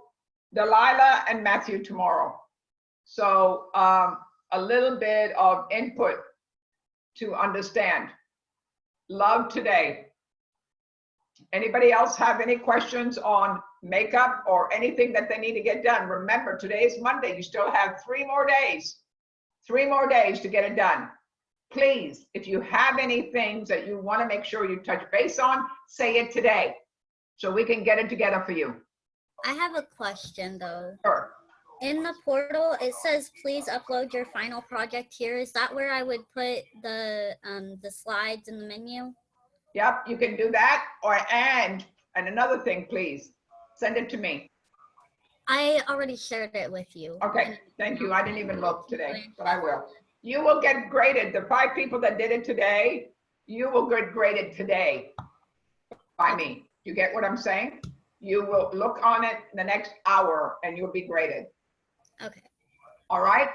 Delilah, and Matthew tomorrow. So a little bit of input to understand. Love today. Anybody else have any questions on makeup or anything that they need to get done? Remember, today's Monday. You still have 3 more days. 3 more days to get it done. Please, if you have any things that you want to make sure you touch base on, say it today so we can get it together for you. I have a question though. Sure. In the portal, it says, please upload your final project here. Is that where I would put the slides in the menu? Yep, you can do that. And another thing, please, send it to me. I already shared it with you. Okay, thank you. I didn't even look today, but I will. You will get graded. The 5 people that did it today, you will get graded today by me. You get what I'm saying? You will look on it in the next hour and you'll be graded. Okay. All right?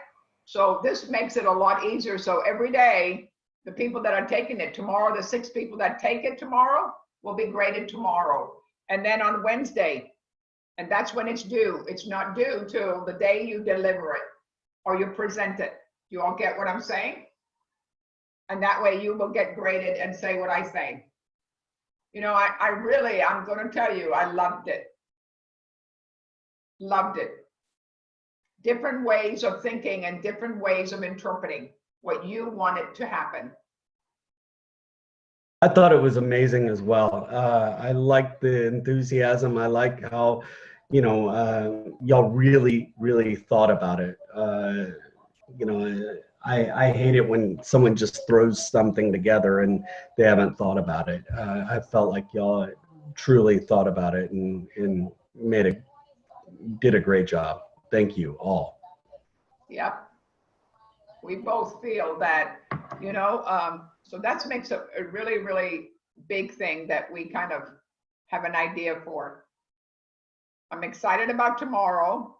So this makes it a lot easier. So every day, the people that are taking it tomorrow, the 6 people that take it tomorrow will be graded tomorrow. And then on Wednesday, and that's when it's due. It's not due till the day you deliver it or you present it. You all get what I'm saying? And that way you will get graded and say what I say. You know, I'm going to tell you, I loved it. Loved it. Different ways of thinking and different ways of interpreting what you wanted to happen. I thought it was amazing as well. I like the enthusiasm. I like how, y'all really, really thought about it. I hate it when someone just throws something together and they haven't thought about it. I felt like y'all truly thought about it and did a great job. Thank you all. Yep. We both feel that, so that makes a really, really big thing that we kind of have an idea for. I'm excited about tomorrow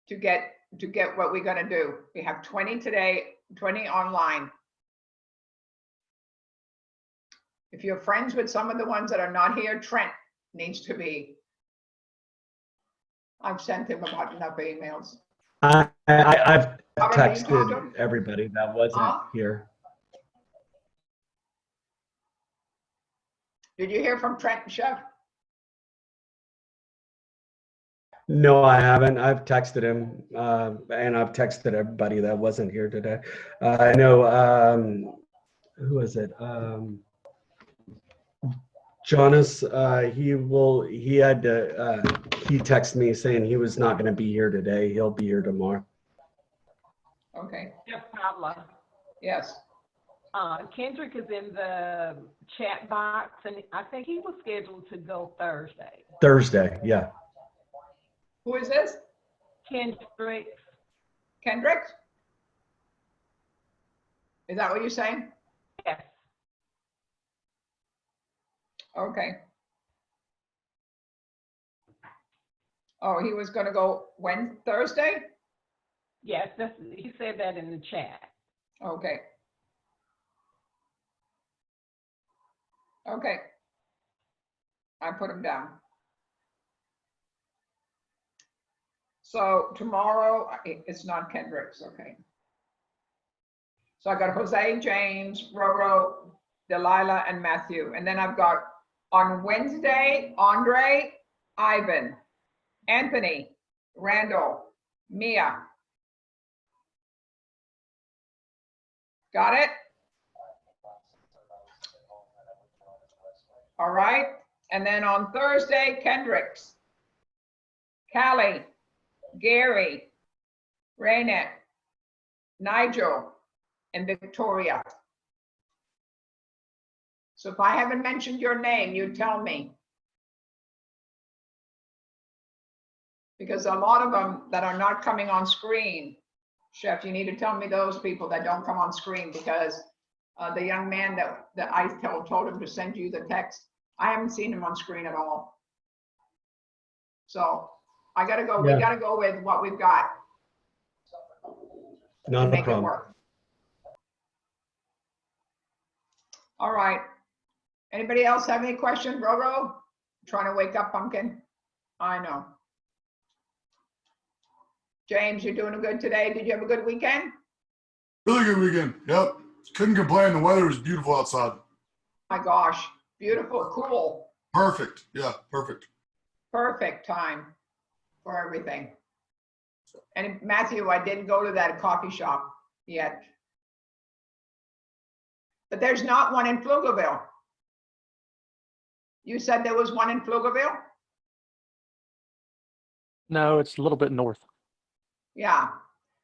to get what we're going to do. We have 20 today, 20 online. If you're friends with some of the ones that are not here, Trent needs to be. I've sent him about enough emails. I've Robert, have you talked to texted him? everybody that wasn't here. Did you hear from Trent, Chef? No, I haven't. I've texted him, and I've texted everybody that wasn't here today. I know, who is it? Jonas, he texted me saying he was not going to be here today. He'll be here tomorrow. Okay. Jeff Pavla. Yes. Kendrick is in the chat box, and I think he was scheduled to go Thursday. Thursday, yeah. Who is this? Kendrick. Kendrick? Is that what you're saying? Yes. Okay. Oh, he was going to go when? Thursday? Yes, he said that in the chat. Okay. Okay. I put him down. So tomorrow, it's not Kendrick's, okay. So I got Jose, James, Roro, Delilah, and Matthew. And then I've got on Wednesday, Andre, Ivan, Anthony, Randall, Mia. Got it? All right. And then on Thursday, Kendrick's, Callie, Gary, Raynette, Nigel, and Victoria. So if I haven't mentioned your name, you tell me. Because a lot of them that are not coming on screen, Chef, you need to tell me those people that don't come on screen, because the young man that I told him to send you the text, I haven't seen him on screen at all. So I gotta go, Yeah. we gotta go with what we've got. Not a Make it problem. work. All right. Anybody else have any questions? Roro? Trying to wake up, Pumpkin? I know. James, you're doing good today. Did you have a good weekend? Really good weekend. Yep. Couldn't complain. The weather was beautiful outside. My gosh, beautiful, cool. Perfect. Yeah, perfect. Perfect time for everything. And Matthew, I didn't go to that coffee shop yet. But there's not one in Pflugerville. You said there was one in Pflugerville? No, it's a little bit north. Yeah,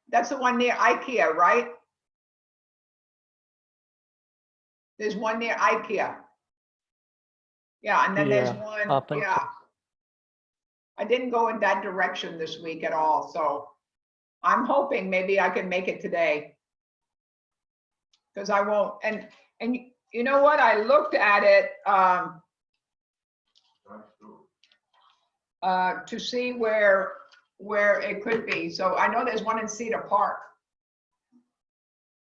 that's the one near IKEA, right? There's one near IKEA. Yeah, and then there's Yeah, one, I think so. yeah. I didn't go in that direction this week at all, so I'm hoping maybe I can make it today. Because I won't, and you know what? I looked at it to see where where it could be. So I know there's one in Cedar Park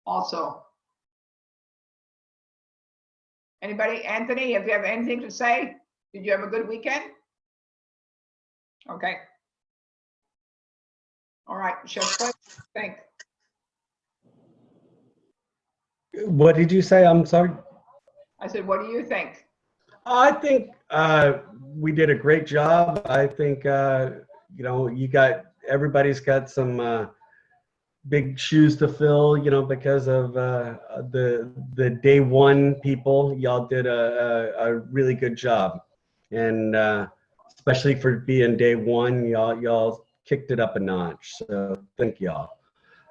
also. Anybody? Anthony, if you have anything to say, did you have a good weekend? Okay. All right, Chef Cliff, think. What did you say? I'm sorry. I said, what do you think? I think we did a great job. I think you know, everybody's got some big shoes to fill, you know, because of the day one people. Y'all did a really good job, and especially for being day one, y'all kicked it up a notch. So thank y'all.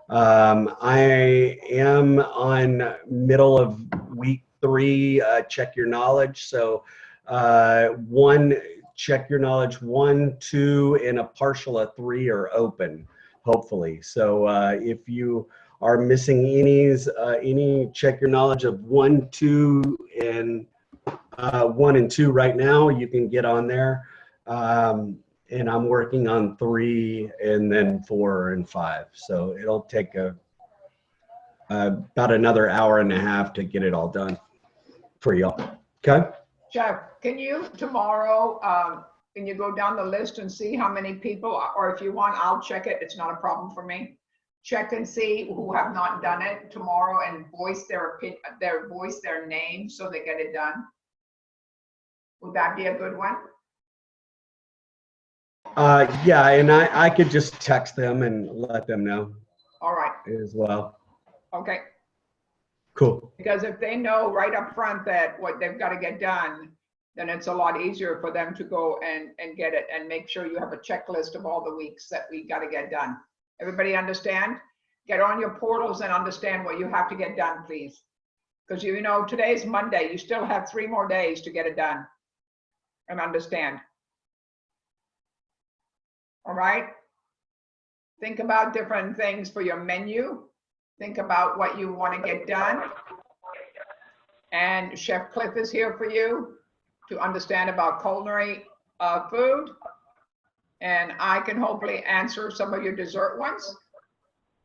I am on middle of week 3, check your knowledge. So 1, check your knowledge 1, 2, and a partial of 3 are open, hopefully. So if you are missing any check your knowledge of 1, 2, and 1 and 2 right now, you can get on there. And I'm working on 3 and then 4 and 5. So it'll take about another hour and a half to get it all done for y'all. Okay. Jeff, can you tomorrow, can you go down the list and see how many people, or if you want, I'll check it. It's not a problem for me. Check and see who have not done it tomorrow and voice their opinion, voice their name so they get it done. Would that be a good one? Yeah, and I could just text them and let them know All right, as well. okay. Cool. Because if they know right up front that what they've got to get done, then it's a lot easier for them to go and get it and make sure you have a checklist of all the weeks that we got to get done. Everybody understand? Get on your portals and understand what you have to get done, please. Because you know, today's Monday, you still have 3 more days to get it done and understand. All right? Think about different things for your menu. Think about what you want to get done. And Chef Cliff is here for you to understand about culinary food. And I can hopefully answer some of your dessert ones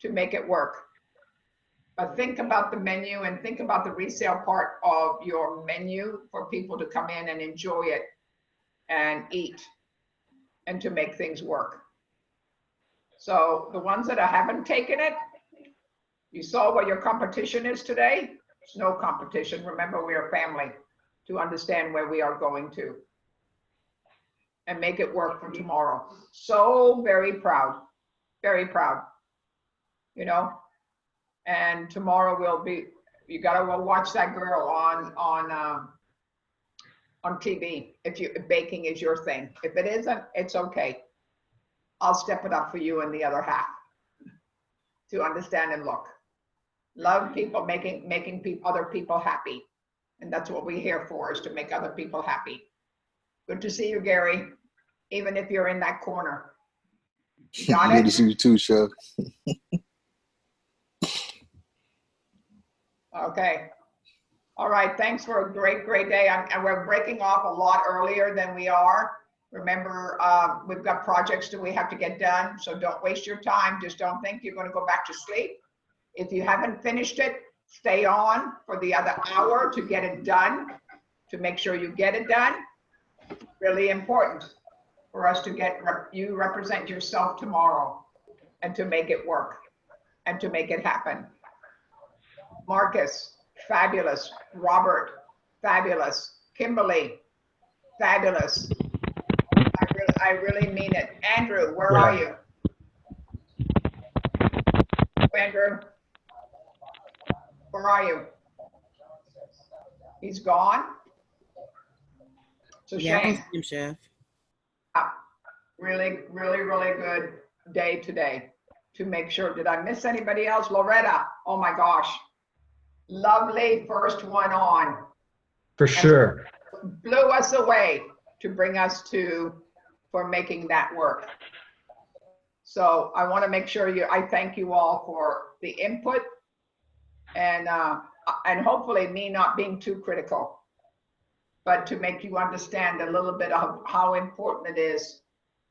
to make it work. But think about the menu and think about the resale part of your menu for people to come in and enjoy it and eat and to make things work. So the ones that haven't taken it, you saw what your competition is today. There's no competition. Remember, we are family to understand where we are going to and make it work for tomorrow. So very proud, you know, and tomorrow will be, you gotta go watch that girl on TV if baking is your thing. If it isn't, it's okay. I'll step it up for you in the other half to understand and look. Love people, making other people happy. And that's what we're here for, is to make other people happy. Good to see you, Gary, even if you're in that corner. Got it? Good to see you too, Chef. Okay. All right, thanks for a great day. And we're breaking off a lot earlier than we are. Remember, we've got projects that we have to get done, so don't waste your time. Just don't think you're going to go back to sleep. If you haven't finished it, stay on for the other hour to get it done, to make sure you get it done. Really important for us to get you represent yourself tomorrow and to make it work and to make it happen. Marcus, fabulous. Robert, fabulous. Kimberly, fabulous. I really mean it. Andrew, where are you? Andrew, where are you? He's gone? It's a Yeah, I shame. don't see him, Chef. Really good day today to make sure. Did I miss anybody else? Loretta, oh my gosh. Lovely first one on. For sure. Blew us away to bring us for making that work. So I want to make sure I thank you all for the input and hopefully me not being too critical, but to make you understand a little bit of how important it is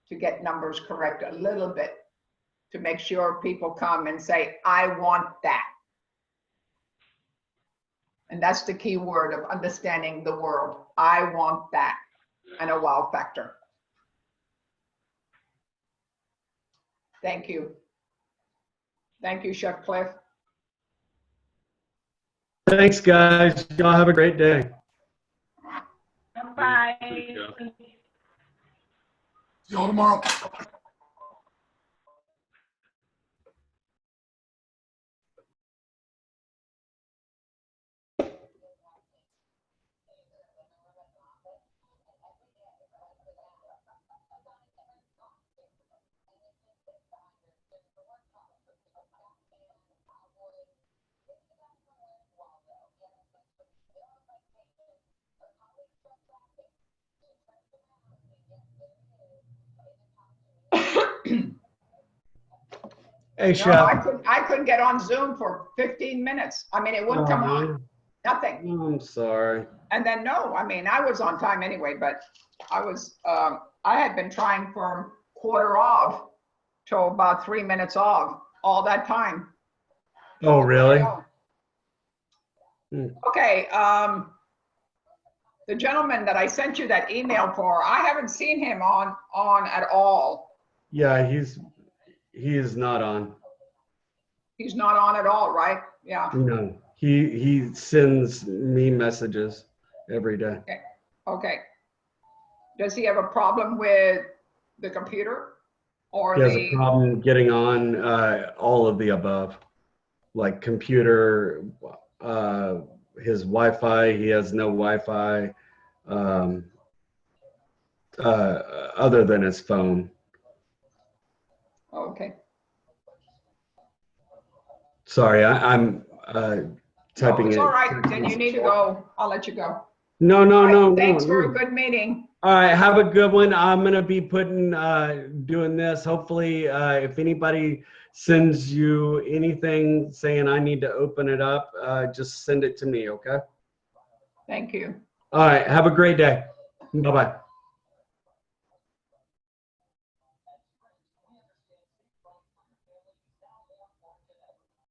to get numbers correct a little bit, to make sure people come and say, I want that. And that's the key word of understanding the world. I want that, and a wow factor. Thank you. Thank you, Chef Cliff. Thanks, guys. Y'all have a great day. Bye. See y'all tomorrow. Hey, No, Chef. I couldn't get on Zoom for 15 minutes. I mean, it wouldn't come on, nothing. I'm sorry. And then, no, I mean, I was on time anyway, but I had been trying from quarter of till about 3 minutes of all that time. Oh, really? Okay, the gentleman that I sent you that email for, I haven't seen him on at all. Yeah, he is not on. He's not on at all, right? Yeah. No, he sends me messages every day. Okay. Okay. Does he have a problem with the computer or He has a problem getting on all of the above, like computer, his Wi-Fi. He has no Wi-Fi other than his phone. Okay. Sorry, I'm typing It's it. all right. Then you need to go. I'll let you go. No. Thanks for a good meeting. All right, have a good one. I'm gonna be doing this. Hopefully, if anybody sends you anything saying I need to open it up, just send it to me, okay? Thank you. All right, have a great day. Bye-bye.